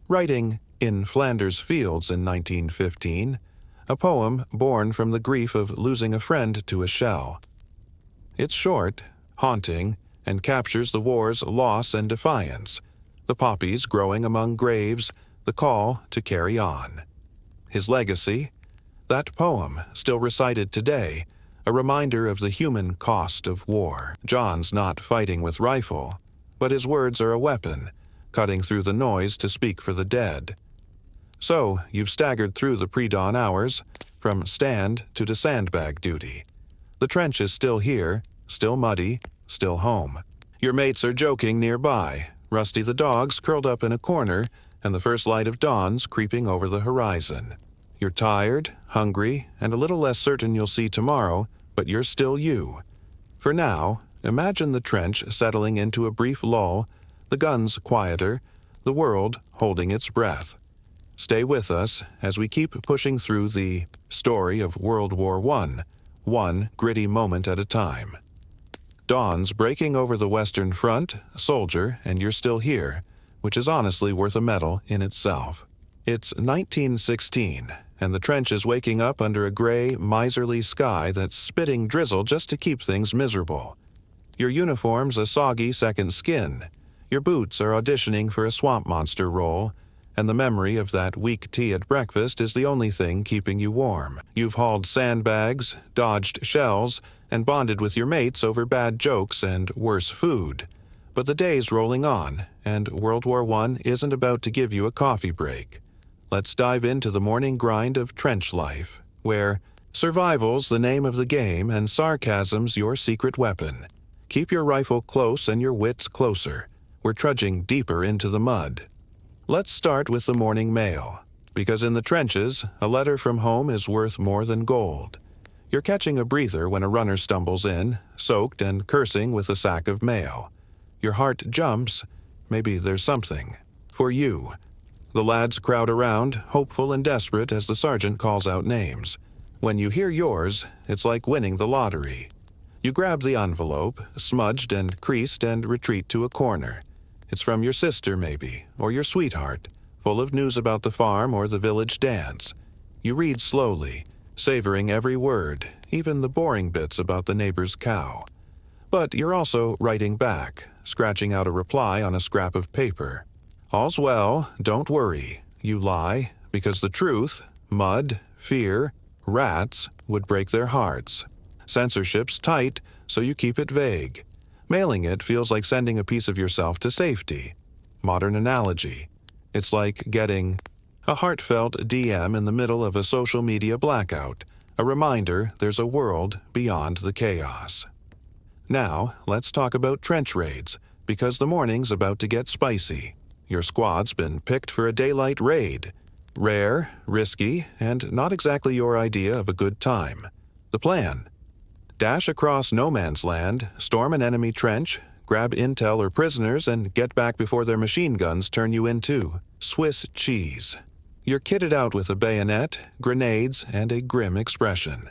Writing In Flanders Fields in 1915, a poem born from the grief of losing a friend to a shell. It's short, haunting, and captures the war's loss and defiance, the poppies growing among graves, the call to carry on. His legacy? That poem, still recited today, a reminder of the human cost of war. John's not fighting with rifle, but his words are a weapon, cutting through the noise to speak for the dead. So, you've staggered through the pre-dawn hours, from stand to sandbag duty. The trench is still here, still muddy, still home. Your mates are joking nearby, Rusty the dog's curled up in a corner, and the first light of dawn's creeping over the horizon. You're tired, hungry, and a little less certain you'll see tomorrow, but you're still you. For now, imagine the trench settling into a brief lull, the guns quieter, the world holding its breath. Stay with us as we keep pushing through the story of World War I, one gritty moment at a time. Dawn's breaking over the Western Front, soldier, and you're still here, which is honestly worth a medal in itself. It's 1916, and the trench is waking up under a gray, miserly sky that's spitting drizzle just to keep things miserable. Your uniform's a soggy second skin. Your boots are auditioning for a swamp monster role, and the memory of that weak tea at breakfast is the only thing keeping you warm. You've hauled sandbags, dodged shells, and bonded with your mates over bad jokes and worse food. But the day's rolling on, and World War I isn't about to give you a coffee break. Let's dive into the morning grind of trench life, where survival's the name of the game and sarcasm's your secret weapon. Keep your rifle close and your wits closer. We're trudging deeper into the mud. Let's start with the morning mail, because in the trenches, a letter from home is worth more than gold. You're catching a breather when a runner stumbles in, soaked and cursing with a sack of mail. Your heart jumps. Maybe there's something. For you. The lads crowd around, hopeful and desperate as the sergeant calls out names. When you hear yours, it's like winning the lottery. You grab the envelope, smudged and creased, and retreat to a corner. It's from your sister, maybe, or your sweetheart, full of news about the farm or the village dance. You read slowly, savoring every word, even the boring bits about the neighbor's cow. But you're also writing back, scratching out a reply on a scrap of paper. All's well, don't worry, you lie, because the truth, mud, fear, rats, would break their hearts. Censorship's tight, so you keep it vague. Mailing it feels like sending a piece of yourself to safety. Modern analogy. It's like getting a heartfelt DM in the middle of a social media blackout, a reminder there's a world beyond the chaos. Now, let's talk about trench raids, because the morning's about to get spicy. Your squad's been picked for a daylight raid. Rare, risky, and not exactly your idea of a good time. The plan: dash across no man's land, storm an enemy trench, grab intel or prisoners, and get back before their machine guns turn you into Swiss cheese. You're kitted out with a bayonet, grenades, and a grim expression.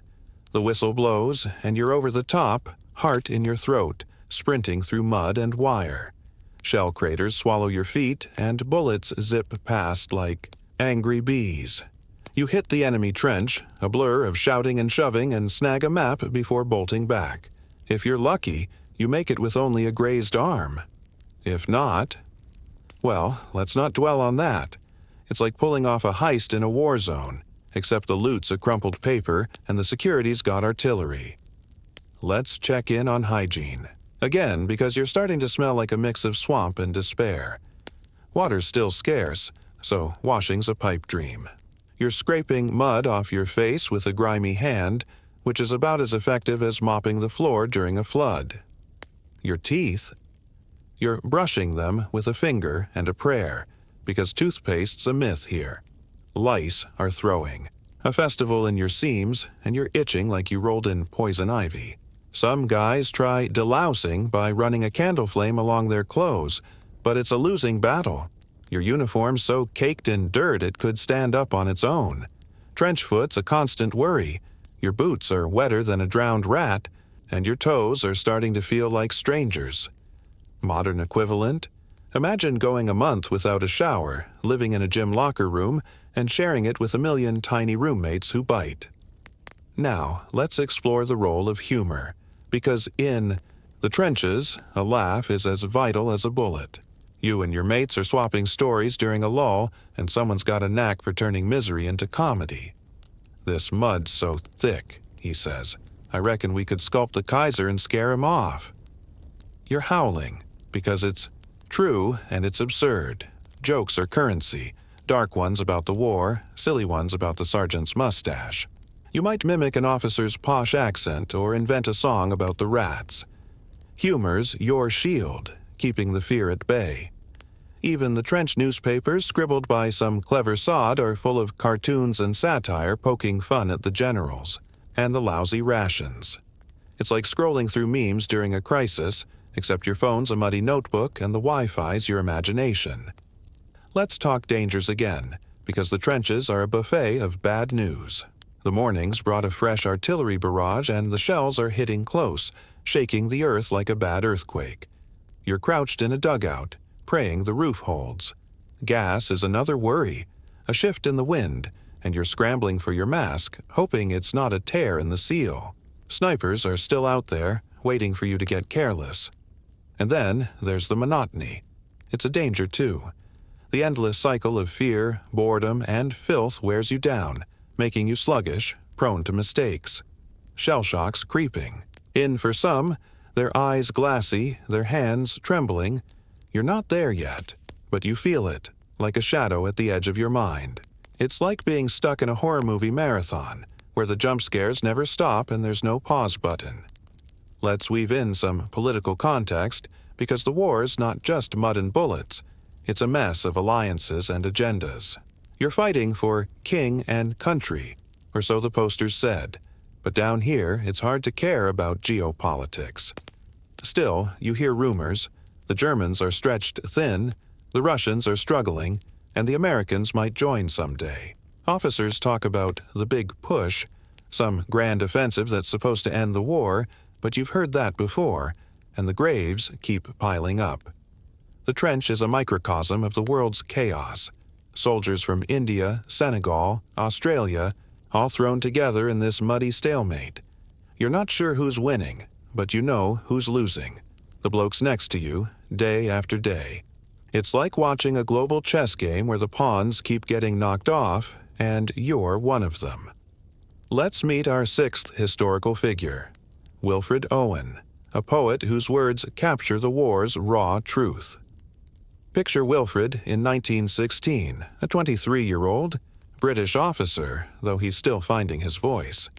The whistle blows, and you're over the top, heart in your throat, sprinting through mud and wire. Shell craters swallow your feet, and bullets zip past like angry bees. You hit the enemy trench, a blur of shouting and shoving, and snag a map before bolting back. If you're lucky, you make it with only a grazed arm. If not, well, let's not dwell on that. It's like pulling off a heist in a war zone, except the loot's a crumpled paper and the security's got artillery. Let's check in on hygiene. Again, because you're starting to smell like a mix of swamp and despair. Water's still scarce, so washing's a pipe dream. You're scraping mud off your face with a grimy hand, which is about as effective as mopping the floor during a flood. Your teeth? You're brushing them with a finger and a prayer, because toothpaste's a myth here. Lice are throwing. A festival in your seams, and you're itching like you rolled in poison ivy. Some guys try delousing by running a candle flame along their clothes, but it's a losing battle. Your uniform's so caked in dirt it could stand up on its own. Trench foot's a constant worry. Your boots are wetter than a drowned rat, and your toes are starting to feel like strangers. Modern equivalent? Imagine going a month without a shower, living in a gym locker room, and sharing it with a million tiny roommates who bite. Now, let's explore the role of humor, because in the trenches, a laugh is as vital as a bullet. You and your mates are swapping stories during a lull, and someone's got a knack for turning misery into comedy. "This mud's so thick," he says. "I reckon we could sculpt the Kaiser and scare him off." You're howling, because it's true and it's absurd. Jokes are currency, dark ones about the war, silly ones about the sergeant's mustache. You might mimic an officer's posh accent or invent a song about the rats. Humor's your shield, keeping the fear at bay. Even the trench newspapers scribbled by some clever sod are full of cartoons and satire poking fun at the generals and the lousy rations. It's like scrolling through memes during a crisis, except your phone's a muddy notebook and the Wi-Fi's your imagination. Let's talk dangers again, because the trenches are a buffet of bad news. The morning's brought a fresh artillery barrage and the shells are hitting close, shaking the earth like a bad earthquake. You're crouched in a dugout, praying the roof holds. Gas is another worry, a shift in the wind, and you're scrambling for your mask, hoping it's not a tear in the seal. Snipers are still out there, waiting for you to get careless. And then there's the monotony. It's a danger too. The endless cycle of fear, boredom, and filth wears you down, making you sluggish, prone to mistakes. Shell shock's creeping. In for some, their eyes glassy, their hands trembling. You're not there yet, but you feel it, like a shadow at the edge of your mind. It's like being stuck in a horror movie marathon, where the jump scares never stop and there's no pause button. Let's weave in some political context, because the war's not just mud and bullets. It's a mess of alliances and agendas. You're fighting for king and country, or so the posters said. But down here, it's hard to care about geopolitics. Still, you hear rumors. The Germans are stretched thin, the Russians are struggling, and the Americans might join someday. Officers talk about the big push, some grand offensive that's supposed to end the war, but you've heard that before, and the graves keep piling up. The trench is a microcosm of the world's chaos. Soldiers from India, Senegal, Australia, all thrown together in this muddy stalemate. You're not sure who's winning, but you know who's losing. The blokes next to you, day after day. It's like watching a global chess game where the pawns keep getting knocked off, and you're one of them. Let's meet our sixth historical figure, Wilfred Owen, a poet whose words capture the war's raw truth. Picture Wilfred in 1916, a 23-year-old, British officer, though he's still finding his voice.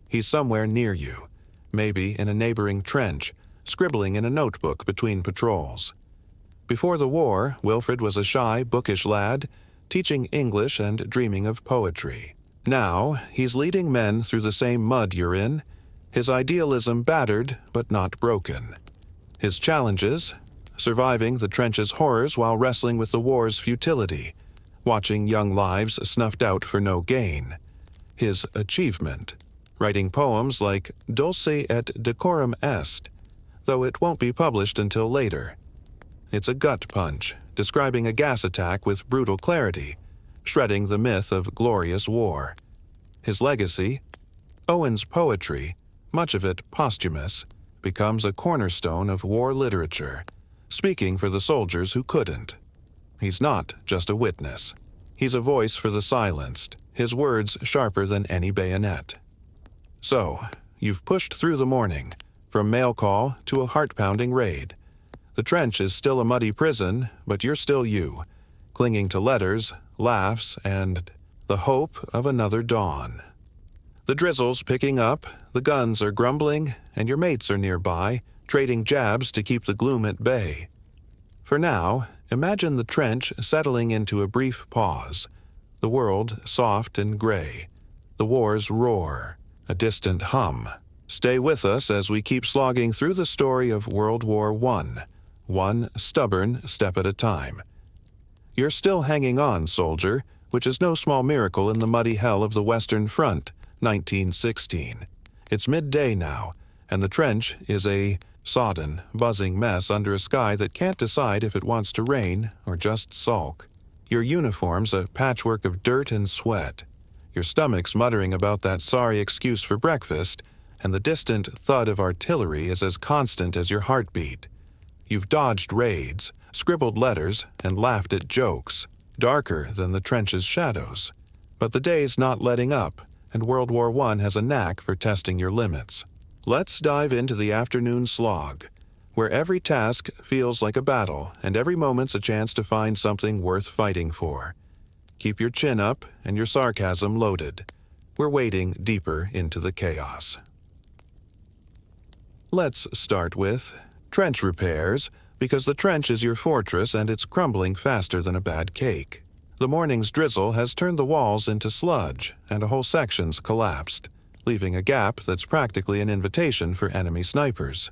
He's somewhere near you, maybe in a neighboring trench, scribbling in a notebook between patrols. Before the war, Wilfred was a shy, bookish lad, teaching English and dreaming of poetry. Now, he's leading men through the same mud you're in, his idealism battered but not broken. His challenges? Surviving the trench's horrors while wrestling with the war's futility, watching young lives snuffed out for no gain. His achievement? writing poems like Dulce et decorum est, though it won't be published until later. It's a gut punch, describing a gas attack with brutal clarity, shredding the myth of glorious war. His legacy? Owen's poetry, much of it posthumous, becomes a cornerstone of war literature, speaking for the soldiers who couldn't. He's not just a witness. He's a voice for the silenced, his words sharper than any bayonet. So, you've pushed through the morning, from mail call to a heart-pounding raid. The trench is still a muddy prison, but you're still you, clinging to letters, laughs, and the hope of another dawn. The drizzle's picking up, the guns are grumbling, and your mates are nearby, trading jabs to keep the gloom at bay. For now, imagine the trench settling into a brief pause, the world soft and gray, the war's roar, a distant hum. Stay with us as we keep slogging through the story of World War I, one stubborn step at a time. You're still hanging on, soldier, which is no small miracle in the muddy hell of the Western Front, 1916. It's midday now, and the trench is a sodden, buzzing mess under a sky that can't decide if it wants to rain or just sulk. Your uniform's a patchwork of dirt and sweat. Your stomach's muttering about that sorry excuse for breakfast, and the distant thud of artillery is as constant as your heartbeat. You've dodged raids, scribbled letters, and laughed at jokes, darker than the trench's shadows. But the day's not letting up, and World War I has a knack for testing your limits. Let's dive into the afternoon slog, where every task feels like a battle and every moment's a chance to find something worth fighting for. Keep your chin up and your sarcasm loaded. We're wading deeper into the chaos. Let's start with trench repairs, because the trench is your fortress and it's crumbling faster than a bad cake. The morning's drizzle has turned the walls into sludge, and a whole section's collapsed, leaving a gap that's practically an invitation for enemy snipers.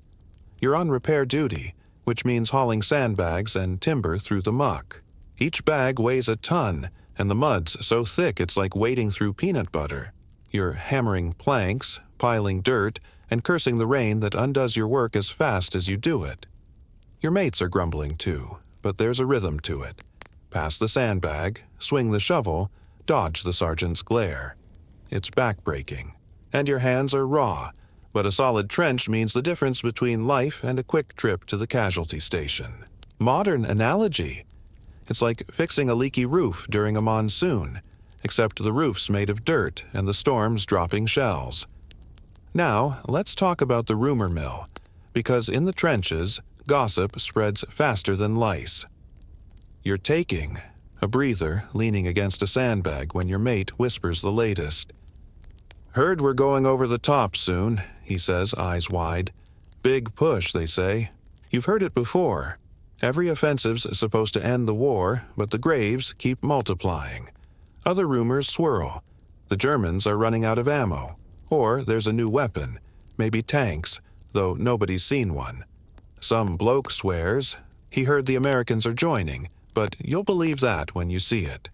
You're on repair duty, which means hauling sandbags and timber through the muck. Each bag weighs a ton, and the mud's so thick it's like wading through peanut butter. You're hammering planks, piling dirt, and cursing the rain that undoes your work as fast as you do it. Your mates are grumbling too, but there's a rhythm to it. Pass the sandbag, swing the shovel, dodge the sergeant's glare. It's backbreaking. And your hands are raw, but a solid trench means the difference between life and a quick trip to the casualty station. Modern analogy. It's like fixing a leaky roof during a monsoon, except the roof's made of dirt and the storm's dropping shells. Now, let's talk about the rumor mill, because in the trenches, gossip spreads faster than lice. You're taking a breather, leaning against a sandbag when your mate whispers the latest. "Heard we're going over the top soon," he says, eyes wide. "Big push, they say." You've heard it before. Every offensive's supposed to end the war, but the graves keep multiplying. Other rumors swirl. The Germans are running out of ammo. Or there's a new weapon, maybe tanks, though nobody's seen one. Some bloke swears he heard the Americans are joining, but you'll believe that when you see it.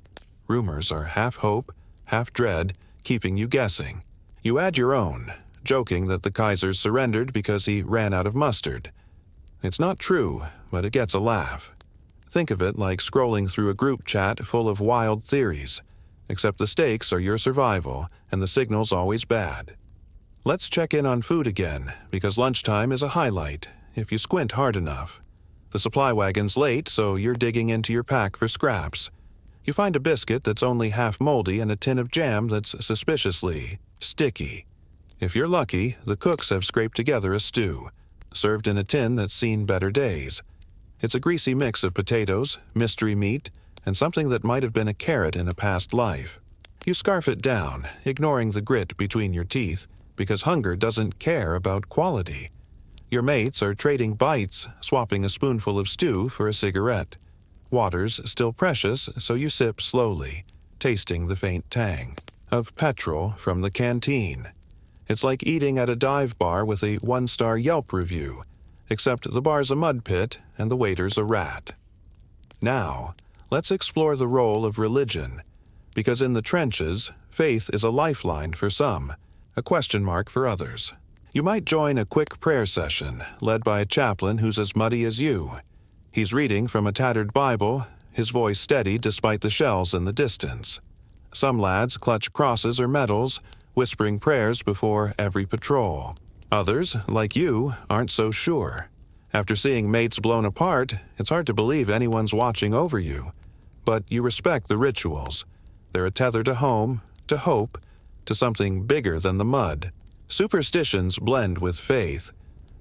Rumors are half hope, half dread, keeping you guessing. You add your own, joking that the Kaiser's surrendered because he ran out of mustard. It's not true, but it gets a laugh. Think of it like scrolling through a group chat full of wild theories, except the stakes are your survival and the signal's always bad. Let's check in on food again, because lunchtime is a highlight, if you squint hard enough. The supply wagon's late, so you're digging into your pack for scraps. You find a biscuit that's only half moldy and a tin of jam that's suspiciously sticky. If you're lucky, the cooks have scraped together a stew, served in a tin that's seen better days. It's a greasy mix of potatoes, mystery meat, and something that might have been a carrot in a past life. You scarf it down, ignoring the grit between your teeth, because hunger doesn't care about quality. Your mates are trading bites, swapping a spoonful of stew for a cigarette. Water's still precious, so you sip slowly, tasting the faint tang of petrol from the canteen. It's like eating at a dive bar with a 1-star Yelp review, except the bar's a mud pit and the waiter's a rat. Now, let's explore the role of religion, because in the trenches, faith is a lifeline for some, a question mark for others. You might join a quick prayer session led by a chaplain who's as muddy as you. He's reading from a tattered Bible, his voice steady despite the shells in the distance. Some lads clutch crosses or medals, whispering prayers before every patrol. Others, like you, aren't so sure. After seeing mates blown apart, it's hard to believe anyone's watching over you. But you respect the rituals. They're a tether to home, to hope, to something bigger than the mud. Superstitions blend with faith.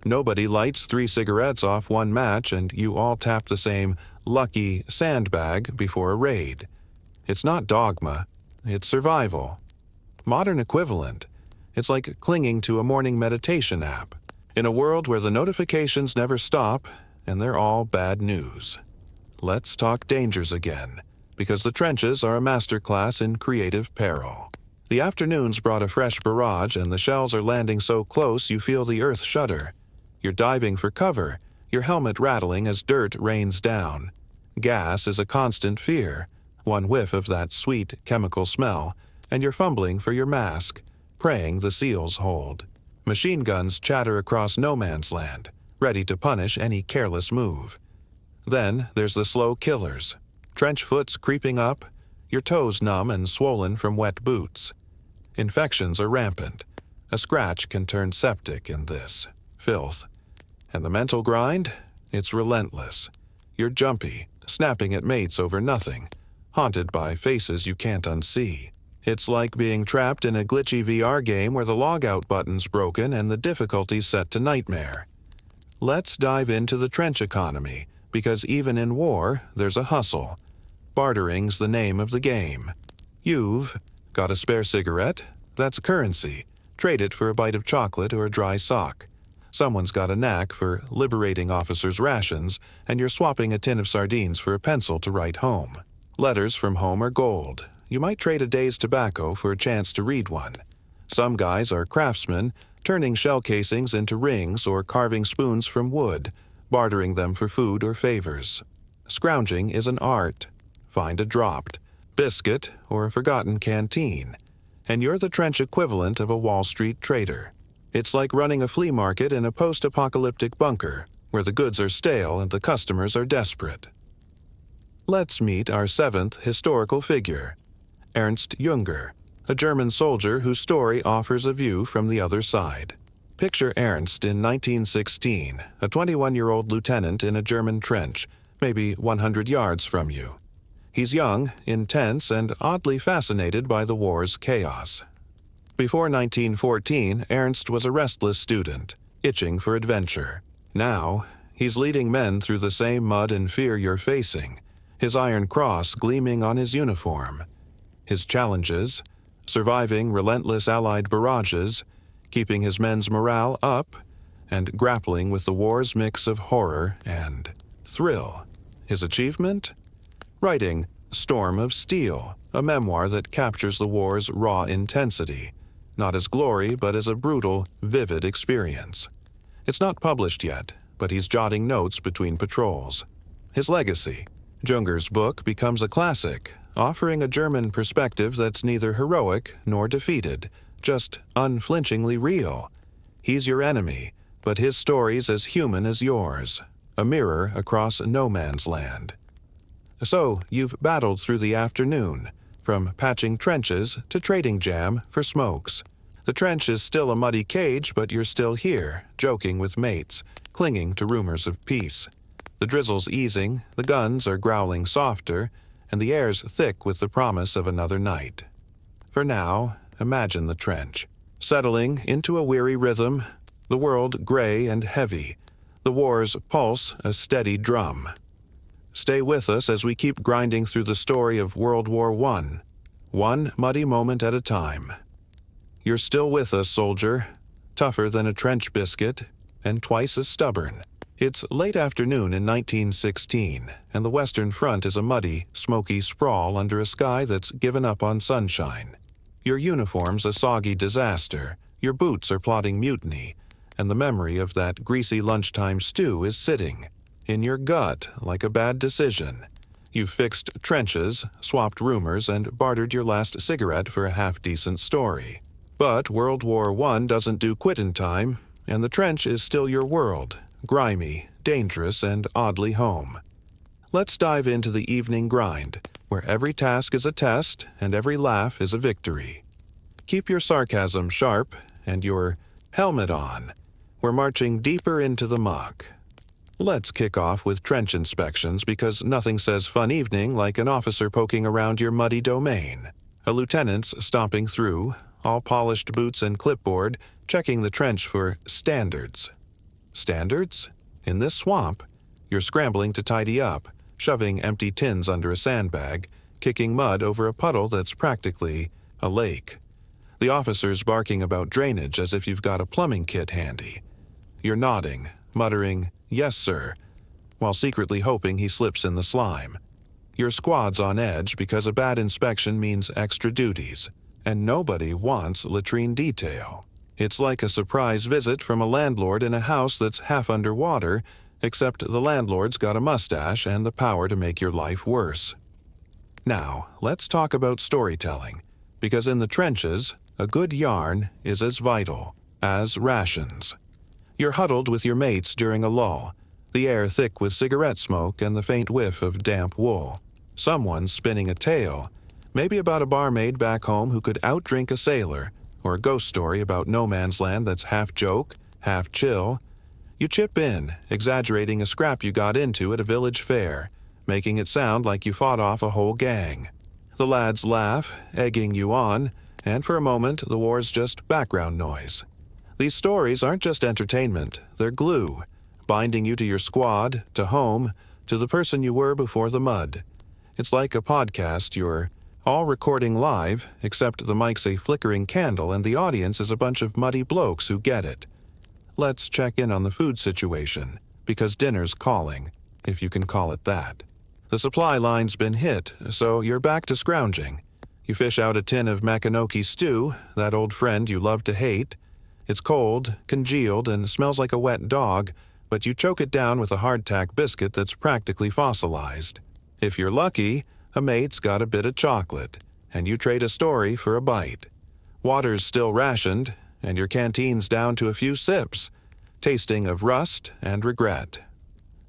Nobody lights 3 cigarettes off one match and you all tap the same lucky sandbag before a raid. It's not dogma, it's survival. Modern equivalent. It's like clinging to a morning meditation app. In a world where the notifications never stop and they're all bad news. Let's talk dangers again, because the trenches are a masterclass in creative peril. The afternoons brought a fresh barrage and the shells are landing so close you feel the earth shudder. You're diving for cover, your helmet rattling as dirt rains down. Gas is a constant fear, one whiff of that sweet chemical smell, and you're fumbling for your mask, praying the seals hold. Machine guns chatter across no man's land, ready to punish any careless move. Then there's the slow killers. Trench foots creeping up, your toes numb and swollen from wet boots. Infections are rampant. A scratch can turn septic in this filth. And the mental grind? It's relentless. You're jumpy, snapping at mates over nothing, haunted by faces you can't unsee. It's like being trapped in a glitchy VR game where the logout button's broken and the difficulty's set to nightmare. Let's dive into the trench economy, because even in war, there's a hustle. Bartering's the name of the game. You've got a spare cigarette? That's currency. Trade it for a bite of chocolate or a dry sock. Someone's got a knack for liberating officers' rations, and you're swapping a tin of sardines for a pencil to write home. Letters from home are gold. You might trade a day's tobacco for a chance to read one. Some guys are craftsmen, turning shell casings into rings or carving spoons from wood, bartering them for food or favors. Scrounging is an art. Find a dropped biscuit or a forgotten canteen, and you're the trench equivalent of a Wall Street trader. It's like running a flea market in a post-apocalyptic bunker, where the goods are stale and the customers are desperate. Let's meet our 7th historical figure, Ernst Junger, a German soldier whose story offers a view from the other side. Picture Ernst in 1916, a 21-year-old lieutenant in a German trench, maybe 100 yards from you. He's young, intense, and oddly fascinated by the war's chaos. Before 1914, Ernst was a restless student, itching for adventure. Now, he's leading men through the same mud and fear you're facing, his iron cross gleaming on his uniform. His challenges: surviving relentless Allied barrages, keeping his men's morale up, and grappling with the war's mix of horror and thrill. His achievement? Writing Storm of Steel, a memoir that captures the war's raw intensity, not as glory but as a brutal, vivid experience. It's not published yet, but he's jotting notes between patrols. His legacy: Junger's book becomes a classic, offering a German perspective that's neither heroic nor defeated, just unflinchingly real. He's your enemy, but his story's as human as yours, a mirror across no man's land. So, you've battled through the afternoon, from patching trenches to trading jam for smokes. The trench is still a muddy cage, but you're still here, joking with mates, clinging to rumors of peace. The drizzle's easing, the guns are growling softer, and the air's thick with the promise of another night. For now, imagine the trench, settling into a weary rhythm, the world gray and heavy, the war's pulse a steady drum. Stay with us as we keep grinding through the story of World War I, one muddy moment at a time. You're still with us, soldier, tougher than a trench biscuit, and twice as stubborn. It's late afternoon in 1916, and the Western Front is a muddy, smoky sprawl under a sky that's given up on sunshine. Your uniform's a soggy disaster, your boots are plotting mutiny, and the memory of that greasy lunchtime stew is sitting in your gut like a bad decision. You've fixed trenches, swapped rumors, and bartered your last cigarette for a half-decent story. But World War I doesn't do quittin' time, and the trench is still your world, grimy, dangerous, and oddly home. Let's dive into the evening grind, where every task is a test and every laugh is a victory. Keep your sarcasm sharp and your helmet on. We're marching deeper into the muck. Let's kick off with trench inspections because nothing says fun evening like an officer poking around your muddy domain. A lieutenant's stomping through, all polished boots and clipboard, checking the trench for standards. Standards? In this swamp, you're scrambling to tidy up, shoving empty tins under a sandbag, kicking mud over a puddle that's practically a lake. The officer's barking about drainage as if you've got a plumbing kit handy. You're nodding, muttering, "Yes, sir," while secretly hoping he slips in the slime. Your squad's on edge because a bad inspection means extra duties, and nobody wants latrine detail. It's like a surprise visit from a landlord in a house that's half underwater, except the landlord's got a mustache and the power to make your life worse. Now, let's talk about storytelling, because in the trenches, a good yarn is as vital as rations. You're huddled with your mates during a lull, the air thick with cigarette smoke and the faint whiff of damp wool. Someone's spinning a tale, maybe about a barmaid back home who could outdrink a sailor, or a ghost story about no man's land that's half joke, half chill. You chip in, exaggerating a scrap you got into at a village fair, making it sound like you fought off a whole gang. The lads laugh, egging you on, and for a moment the war's just background noise. These stories aren't just entertainment, they're glue, binding you to your squad, to home, to the person you were before the mud. It's like a podcast you're all recording live, except the mic's a flickering candle and the audience is a bunch of muddy blokes who get it. Let's check in on the food situation, because dinner's calling, if you can call it that. The supply line's been hit, so you're back to scrounging. You fish out a tin of Makinoki stew, that old friend you love to hate. It's cold, congealed, and smells like a wet dog, but you choke it down with a hardtack biscuit that's practically fossilized. If you're lucky, a mate's got a bit of chocolate, and you trade a story for a bite. Water's still rationed, and your canteen's down to a few sips, tasting of rust and regret.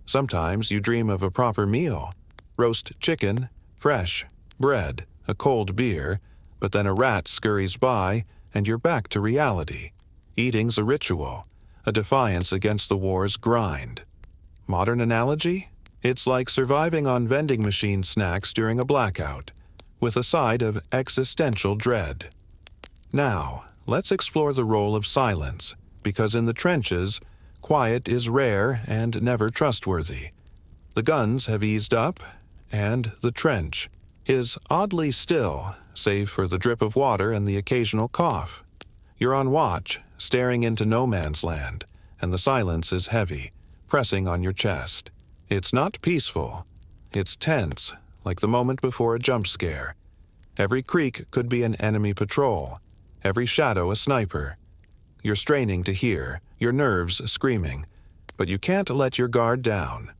Sometimes you dream of a proper meal. Roast chicken, fresh, bread, a cold beer, but then a rat scurries by, and you're back to reality. Eating's a ritual, a defiance against the war's grind. Modern analogy? It's like surviving on vending machine snacks during a blackout, with a side of existential dread. Now, let's explore the role of silence, because in the trenches, quiet is rare and never trustworthy. The guns have eased up, and the trench is oddly still, save for the drip of water and the occasional cough. You're on watch, staring into no man's land, and the silence is heavy, pressing on your chest. It's not peaceful. It's tense, like the moment before a jump scare. Every creak could be an enemy patrol, every shadow a sniper. You're straining to hear, your nerves screaming, but you can't let your guard down.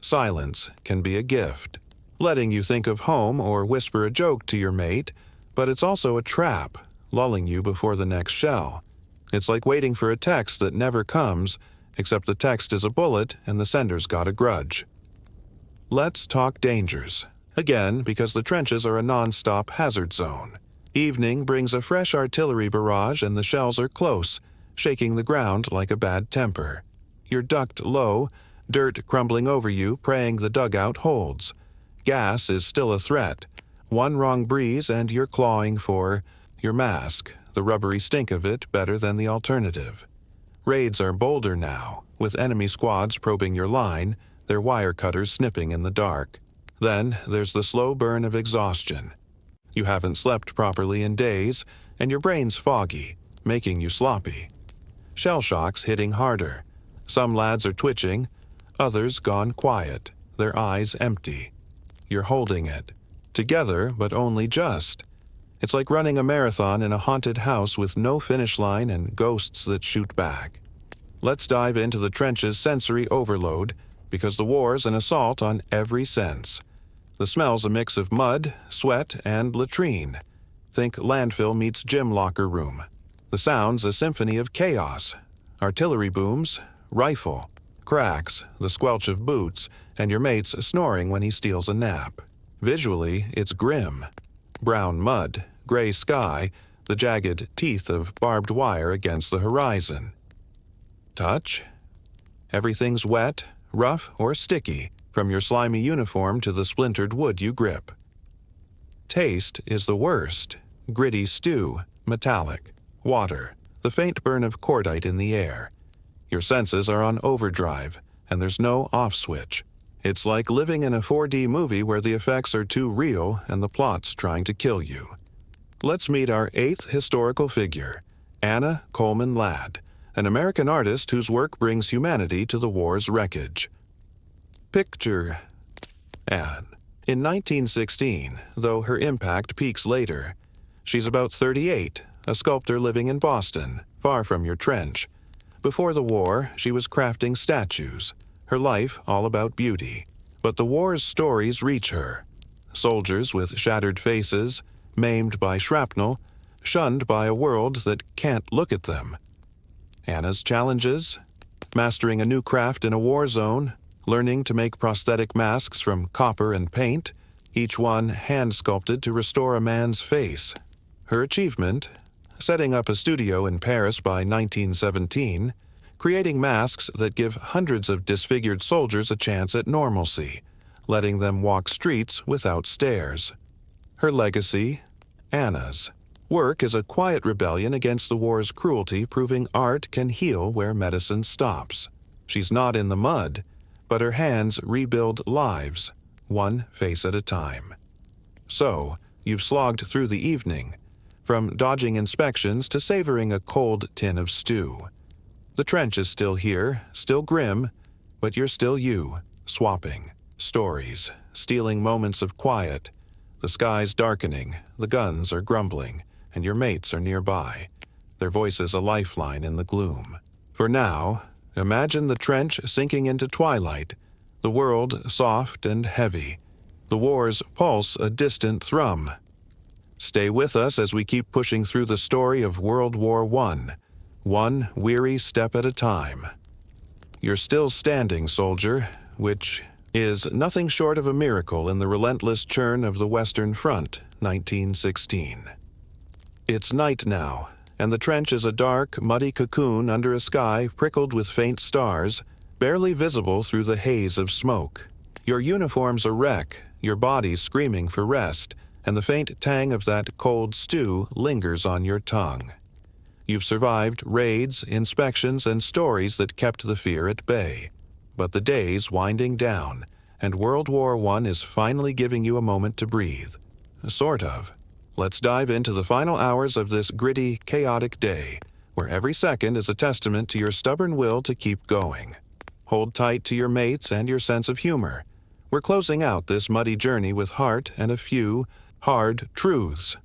Silence can be a gift, letting you think of home or whisper a joke to your mate, but it's also a trap, lulling you before the next shell. It's like waiting for a text that never comes, except the text is a bullet and the sender's got a grudge. Let's talk dangers. Again, because the trenches are a non-stop hazard zone. Evening brings a fresh artillery barrage and the shells are close, shaking the ground like a bad temper. You're ducked low, dirt crumbling over you, praying the dugout holds. Gas is still a threat. One wrong breeze and you're clawing for your mask, the rubbery stink of it better than the alternative. Raids are bolder now, with enemy squads probing your line, their wire cutters snipping in the dark. Then there's the slow burn of exhaustion. You haven't slept properly in days, and your brain's foggy, making you sloppy. Shell shock's hitting harder. Some lads are twitching, others gone quiet, their eyes empty. You're holding it. Together, but only just. It's like running a marathon in a haunted house with no finish line and ghosts that shoot back. Let's dive into the trenches' sensory overload, because the war's an assault on every sense. The smell's a mix of mud, sweat, and latrine. Think landfill meets gym locker room. The sound's a symphony of chaos. Artillery booms, rifle, cracks, the squelch of boots, and your mate's snoring when he steals a nap. Visually, it's grim. Brown mud, gray sky, the jagged teeth of barbed wire against the horizon. Touch? Everything's wet, rough, or sticky, from your slimy uniform to the splintered wood you grip. Taste is the worst. Gritty stew, metallic, water, the faint burn of cordite in the air. Your senses are on overdrive, and there's no off switch. It's like living in a 4D movie where the effects are too real and the plot's trying to kill you. Let's meet our 8th historical figure, Anna Coleman Ladd, an American artist whose work brings humanity to the war's wreckage. Picture Anne. In 1916, though her impact peaks later. She's about 38, a sculptor living in Boston, far from your trench. Before the war, she was crafting statues, her life all about beauty. But the war's stories reach her. Soldiers with shattered faces, maimed by shrapnel, shunned by a world that can't look at them. Anna's challenges? Mastering a new craft in a war zone, learning to make prosthetic masks from copper and paint, each one hand-sculpted to restore a man's face. Her achievement? Setting up a studio in Paris by 1917, creating masks that give hundreds of disfigured soldiers a chance at normalcy, letting them walk streets without stairs. Her legacy? Anna's. Work is a quiet rebellion against the war's cruelty, proving art can heal where medicine stops. She's not in the mud, but her hands rebuild lives, one face at a time. So, you've slogged through the evening, from dodging inspections to savoring a cold tin of stew. The trench is still here, still grim, but you're still you, swapping stories, stealing moments of quiet. The sky's darkening, the guns are grumbling, and your mates are nearby, their voices a lifeline in the gloom. For now, imagine the trench sinking into twilight, the world soft and heavy, the war's pulse a distant thrum. Stay with us as we keep pushing through the story of World War I, one weary step at a time. You're still standing, soldier, which is nothing short of a miracle in the relentless churn of the Western Front, 1916. It's night now, and the trench is a dark, muddy cocoon under a sky prickled with faint stars, barely visible through the haze of smoke. Your uniform's a wreck, your body's screaming for rest, and the faint tang of that cold stew lingers on your tongue. You've survived raids, inspections, and stories that kept the fear at bay. But the day's winding down, and World War I is finally giving you a moment to breathe. Sort of. Let's dive into the final hours of this gritty, chaotic day, where every second is a testament to your stubborn will to keep going. Hold tight to your mates and your sense of humor. We're closing out this muddy journey with heart and a few hard truths.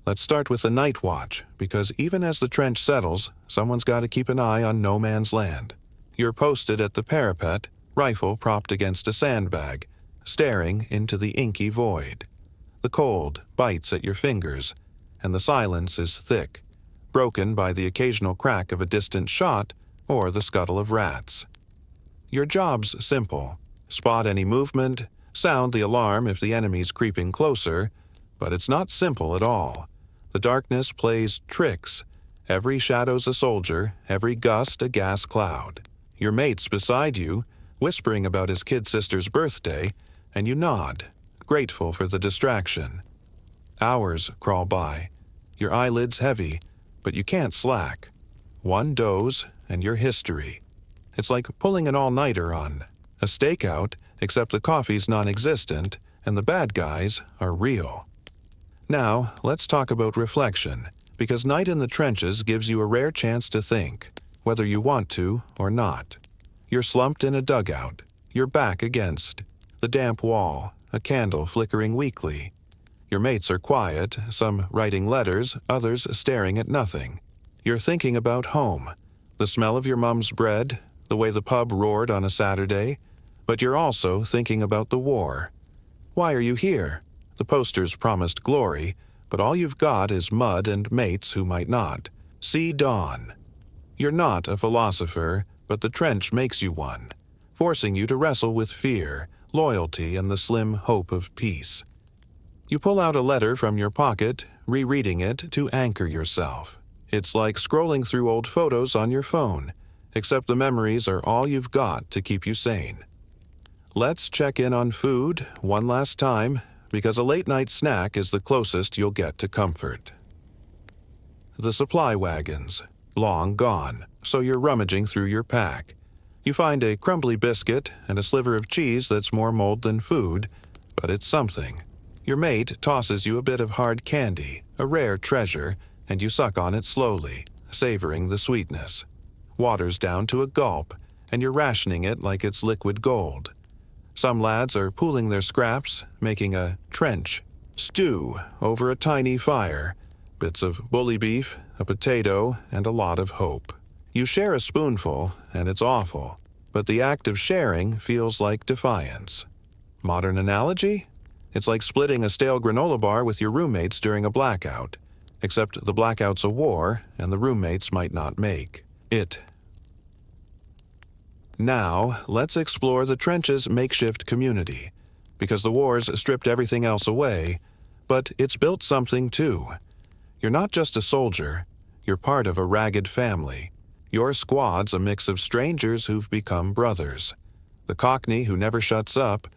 Let's start with the night watch, because even as the trench settles, someone's got to keep an eye on no man's land. You're posted at the parapet, rifle propped against a sandbag, staring into the inky void. The cold bites at your fingers, and the silence is thick, broken by the occasional crack of a distant shot or the scuttle of rats. Your job's simple. Spot any movement, sound the alarm if the enemy's creeping closer, but it's not simple at all. The darkness plays tricks. Every shadow's a soldier, every gust a gas cloud. Your mate's beside you, whispering about his kid sister's birthday, and you nod, grateful for the distraction. Hours crawl by, your eyelids heavy, but you can't slack. One doze, and you're history. It's like pulling an all-nighter on a stakeout, except the coffee's non-existent, and the bad guys are real. Now, let's talk about reflection, because night in the trenches gives you a rare chance to think, whether you want to or not. You're slumped in a dugout, your back against the damp wall, a candle flickering weakly. Your mates are quiet, some writing letters, others staring at nothing. You're thinking about home, the smell of your mom's bread, the way the pub roared on a Saturday, but you're also thinking about the war. Why are you here? The posters promised glory, but all you've got is mud and mates who might not. See dawn. You're not a philosopher, but the trench makes you one, forcing you to wrestle with fear, loyalty, and the slim hope of peace. You pull out a letter from your pocket, rereading it to anchor yourself. It's like scrolling through old photos on your phone, except the memories are all you've got to keep you sane. Let's check in on food one last time, because a late-night snack is the closest you'll get to comfort. The supply wagons, long gone, so you're rummaging through your pack. You find a crumbly biscuit and a sliver of cheese that's more mold than food, but it's something. Your mate tosses you a bit of hard candy, a rare treasure, and you suck on it slowly, savoring the sweetness. Water's down to a gulp, and you're rationing it like it's liquid gold. Some lads are pooling their scraps, making a trench stew over a tiny fire, bits of bully beef, a potato, and a lot of hope. You share a spoonful, and it's awful, but the act of sharing feels like defiance. Modern analogy? It's like splitting a stale granola bar with your roommates during a blackout, except the blackout's a war, and the roommates might not make it. Now, let's explore the trench's makeshift community, because the war's stripped everything else away, but it's built something too. You're not just a soldier, you're part of a ragged family. Your squad's a mix of strangers who've become brothers. The Cockney who never shuts up,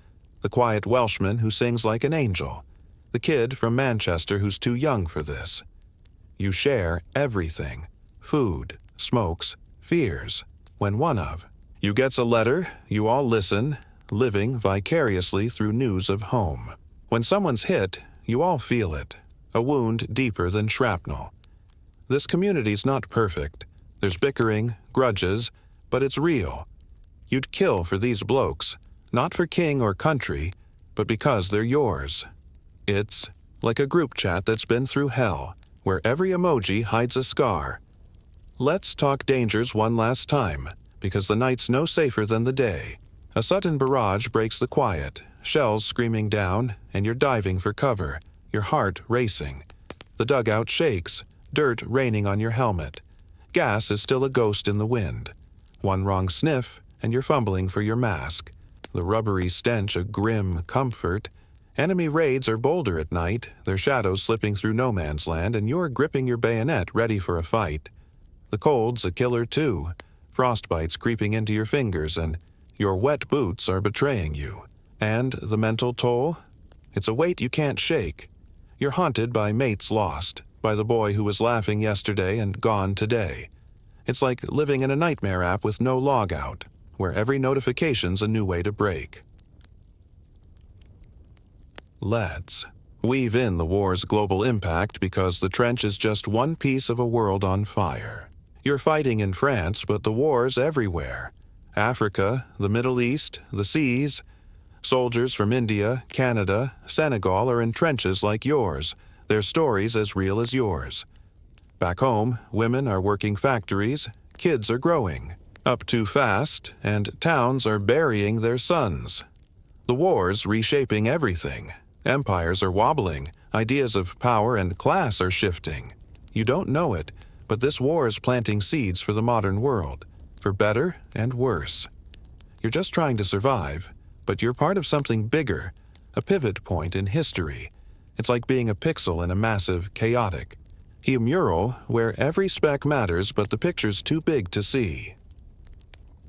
the quiet Welshman who sings like an angel, the kid from Manchester who's too young for this. You share everything: food, smokes, fears. When one of you gets a letter, you all listen, living vicariously through news of home. When someone's hit, you all feel it, a wound deeper than shrapnel. This community's not perfect. There's bickering, grudges, but it's real. You'd kill for these blokes, not for king or country, but because they're yours. It's like a group chat that's been through hell, where every emoji hides a scar. Let's talk dangers one last time, because the night's no safer than the day. A sudden barrage breaks the quiet, shells screaming down, and you're diving for cover, your heart racing. The dugout shakes, dirt raining on your helmet. Gas is still a ghost in the wind. One wrong sniff, and you're fumbling for your mask. The rubbery stench a grim comfort. Enemy raids are bolder at night, their shadows slipping through no man's land, and you're gripping your bayonet ready for a fight. The cold's a killer too. Frostbite's creeping into your fingers, and your wet boots are betraying you. And the mental toll? It's a weight you can't shake. You're haunted by mates lost, by the boy who was laughing yesterday and gone today. It's like living in a nightmare app with no logout, where every notification's a new way to break. Let's weave in the war's global impact, because the trench is just one piece of a world on fire. You're fighting in France, but the war's everywhere. Africa, the Middle East, the seas. Soldiers from India, Canada, Senegal are in trenches like yours, their stories as real as yours. Back home, women are working factories, kids are growing up too fast, and towns are burying their sons. The war's reshaping everything. Empires are wobbling, ideas of power and class are shifting. You don't know it, but this war is planting seeds for the modern world, for better and worse. You're just trying to survive, but you're part of something bigger, a pivot point in history. It's like being a pixel in a massive, chaotic mural where every speck matters but the picture's too big to see.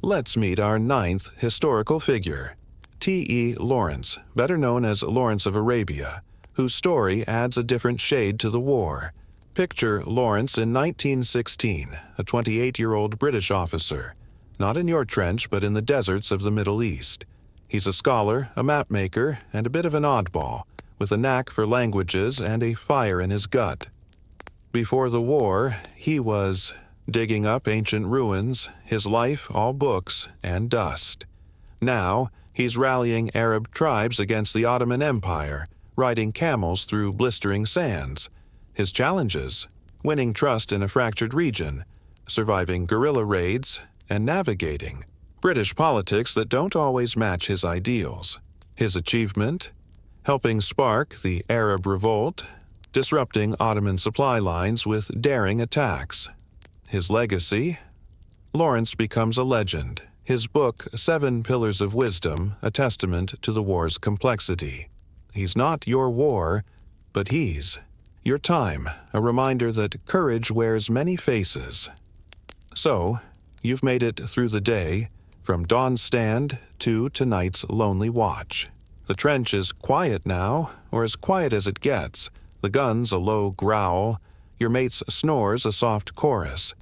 Let's meet our ninth historical figure, T.E. Lawrence, better known as Lawrence of Arabia, whose story adds a different shade to the war. Picture Lawrence in 1916, a 28-year-old British officer, not in your trench but in the deserts of the Middle East. He's a scholar, a map maker, and a bit of an oddball, with a knack for languages and a fire in his gut. Before the war, he was digging up ancient ruins, his life all books and dust. Now, he's rallying Arab tribes against the Ottoman Empire, riding camels through blistering sands. His challenges: winning trust in a fractured region, surviving guerrilla raids, and navigating British politics that don't always match his ideals. His achievement? Helping spark the Arab Revolt, disrupting Ottoman supply lines with daring attacks, his legacy. Lawrence becomes a legend. His book, 7 Pillars of Wisdom, a testament to the war's complexity. He's not your war, but he's your time, a reminder that courage wears many faces. So, you've made it through the day, from dawn's stand to tonight's lonely watch. The trench is quiet now, or as quiet as it gets. The gun's a low growl. Your mate's snores a soft chorus.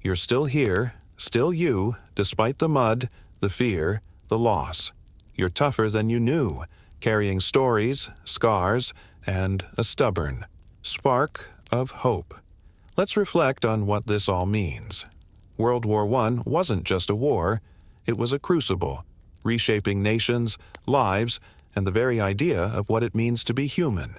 You're still here, still you, despite the mud, the fear, the loss. You're tougher than you knew, carrying stories, scars, and a stubborn spark of hope. Let's reflect on what this all means. World War I wasn't just a war, it was a crucible, reshaping nations, lives, and the very idea of what it means to be human.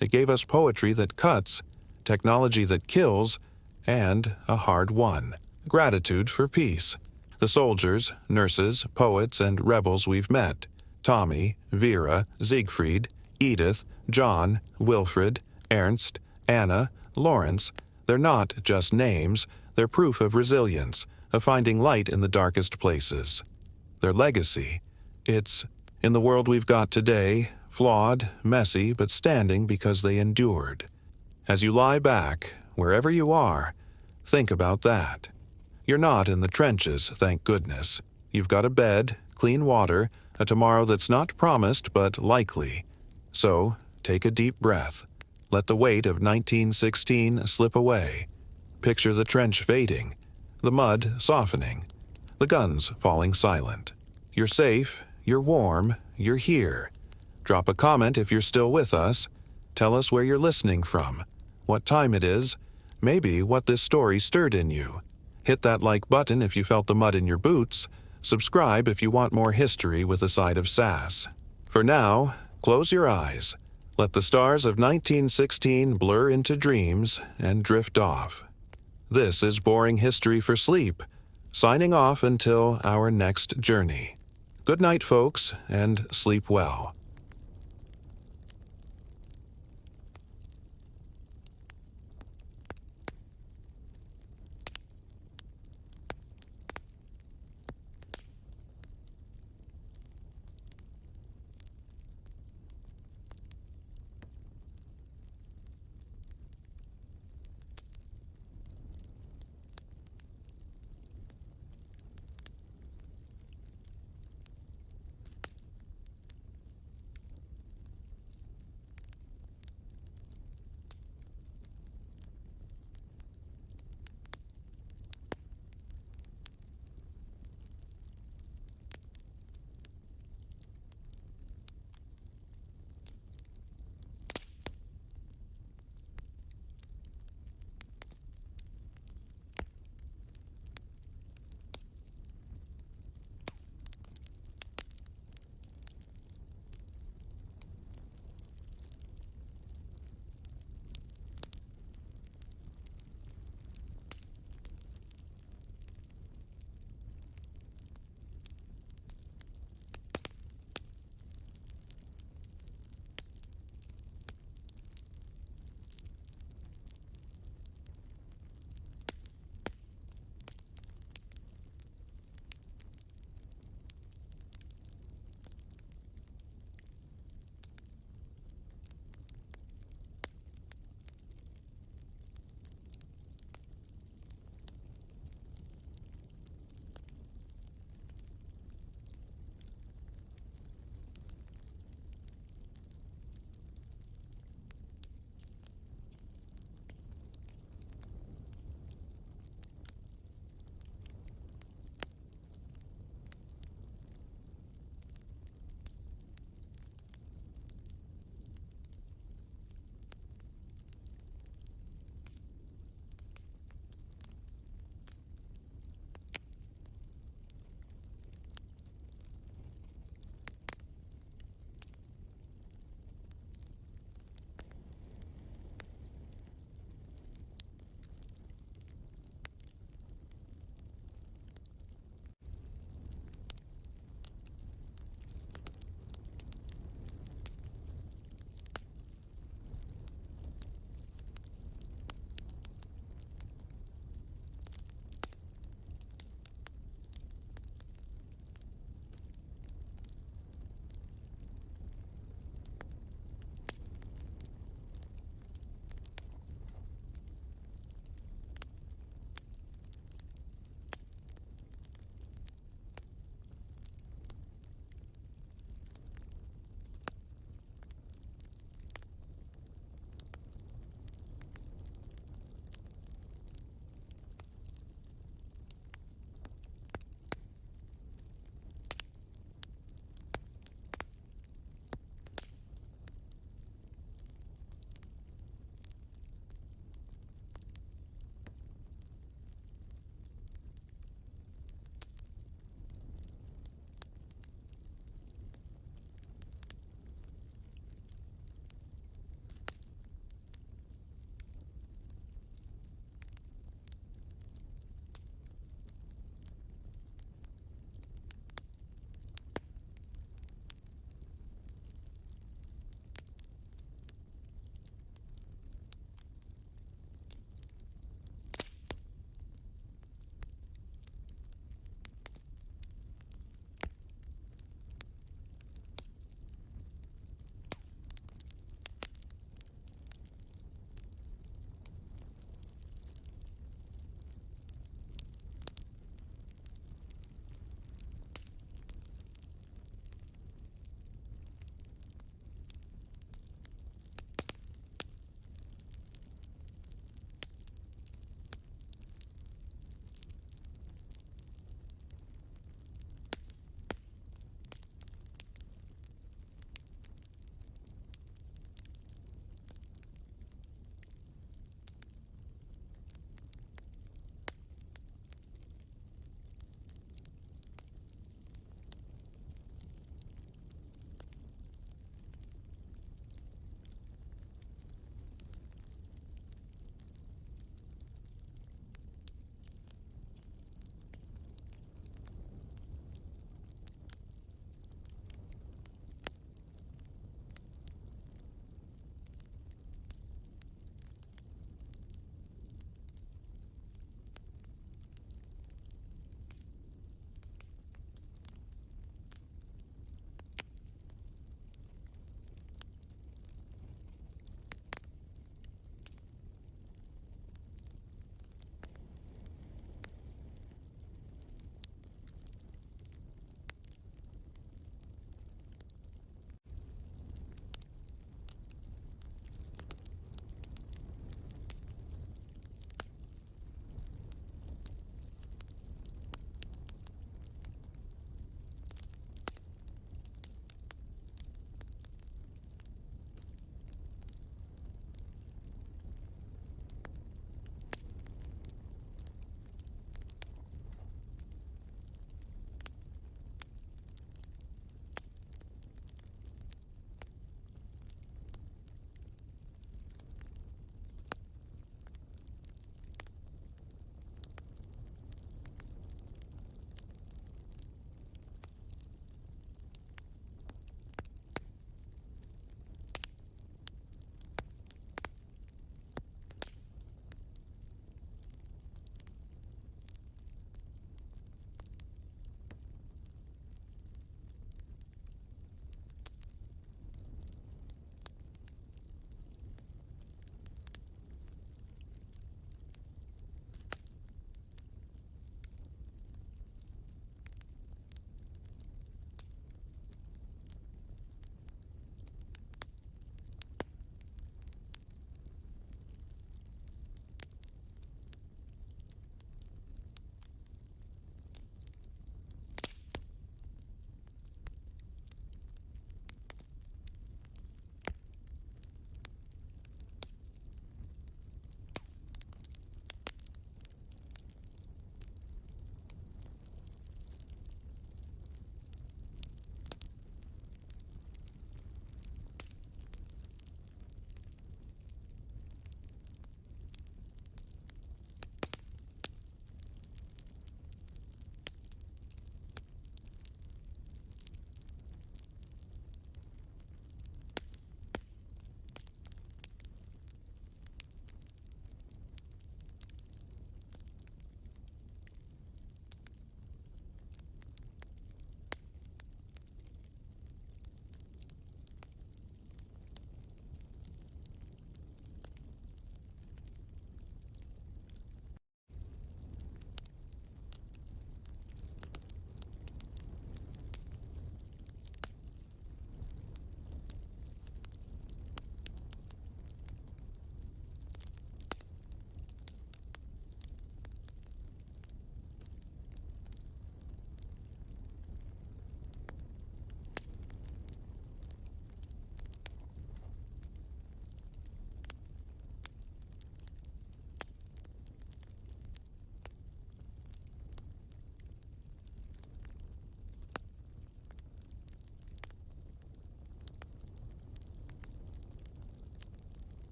It gave us poetry that cuts, technology that kills, and a hard won. Gratitude for peace. The soldiers, nurses, poets, and rebels we've met. Tommy, Vera, Siegfried, Edith, John, Wilfred, Ernst, Anna, Lawrence. They're not just names, they're proof of resilience, of finding light in the darkest places. Their legacy, it's in the world we've got today, flawed, messy, but standing because they endured. As you lie back, wherever you are, think about that. You're not in the trenches, thank goodness. You've got a bed, clean water, a tomorrow that's not promised but likely. So, take a deep breath. Let the weight of 1916 slip away. Picture the trench fading, the mud softening, the guns falling silent. You're safe, you're warm, you're here. Drop a comment if you're still with us. Tell us where you're listening from, what time it is, maybe what this story stirred in you. Hit that like button if you felt the mud in your boots. Subscribe if you want more history with a side of sass. For now, close your eyes. Let the stars of 1916 blur into dreams and drift off. This is Boring History for Sleep, signing off until our next journey. Good night, folks, and sleep well.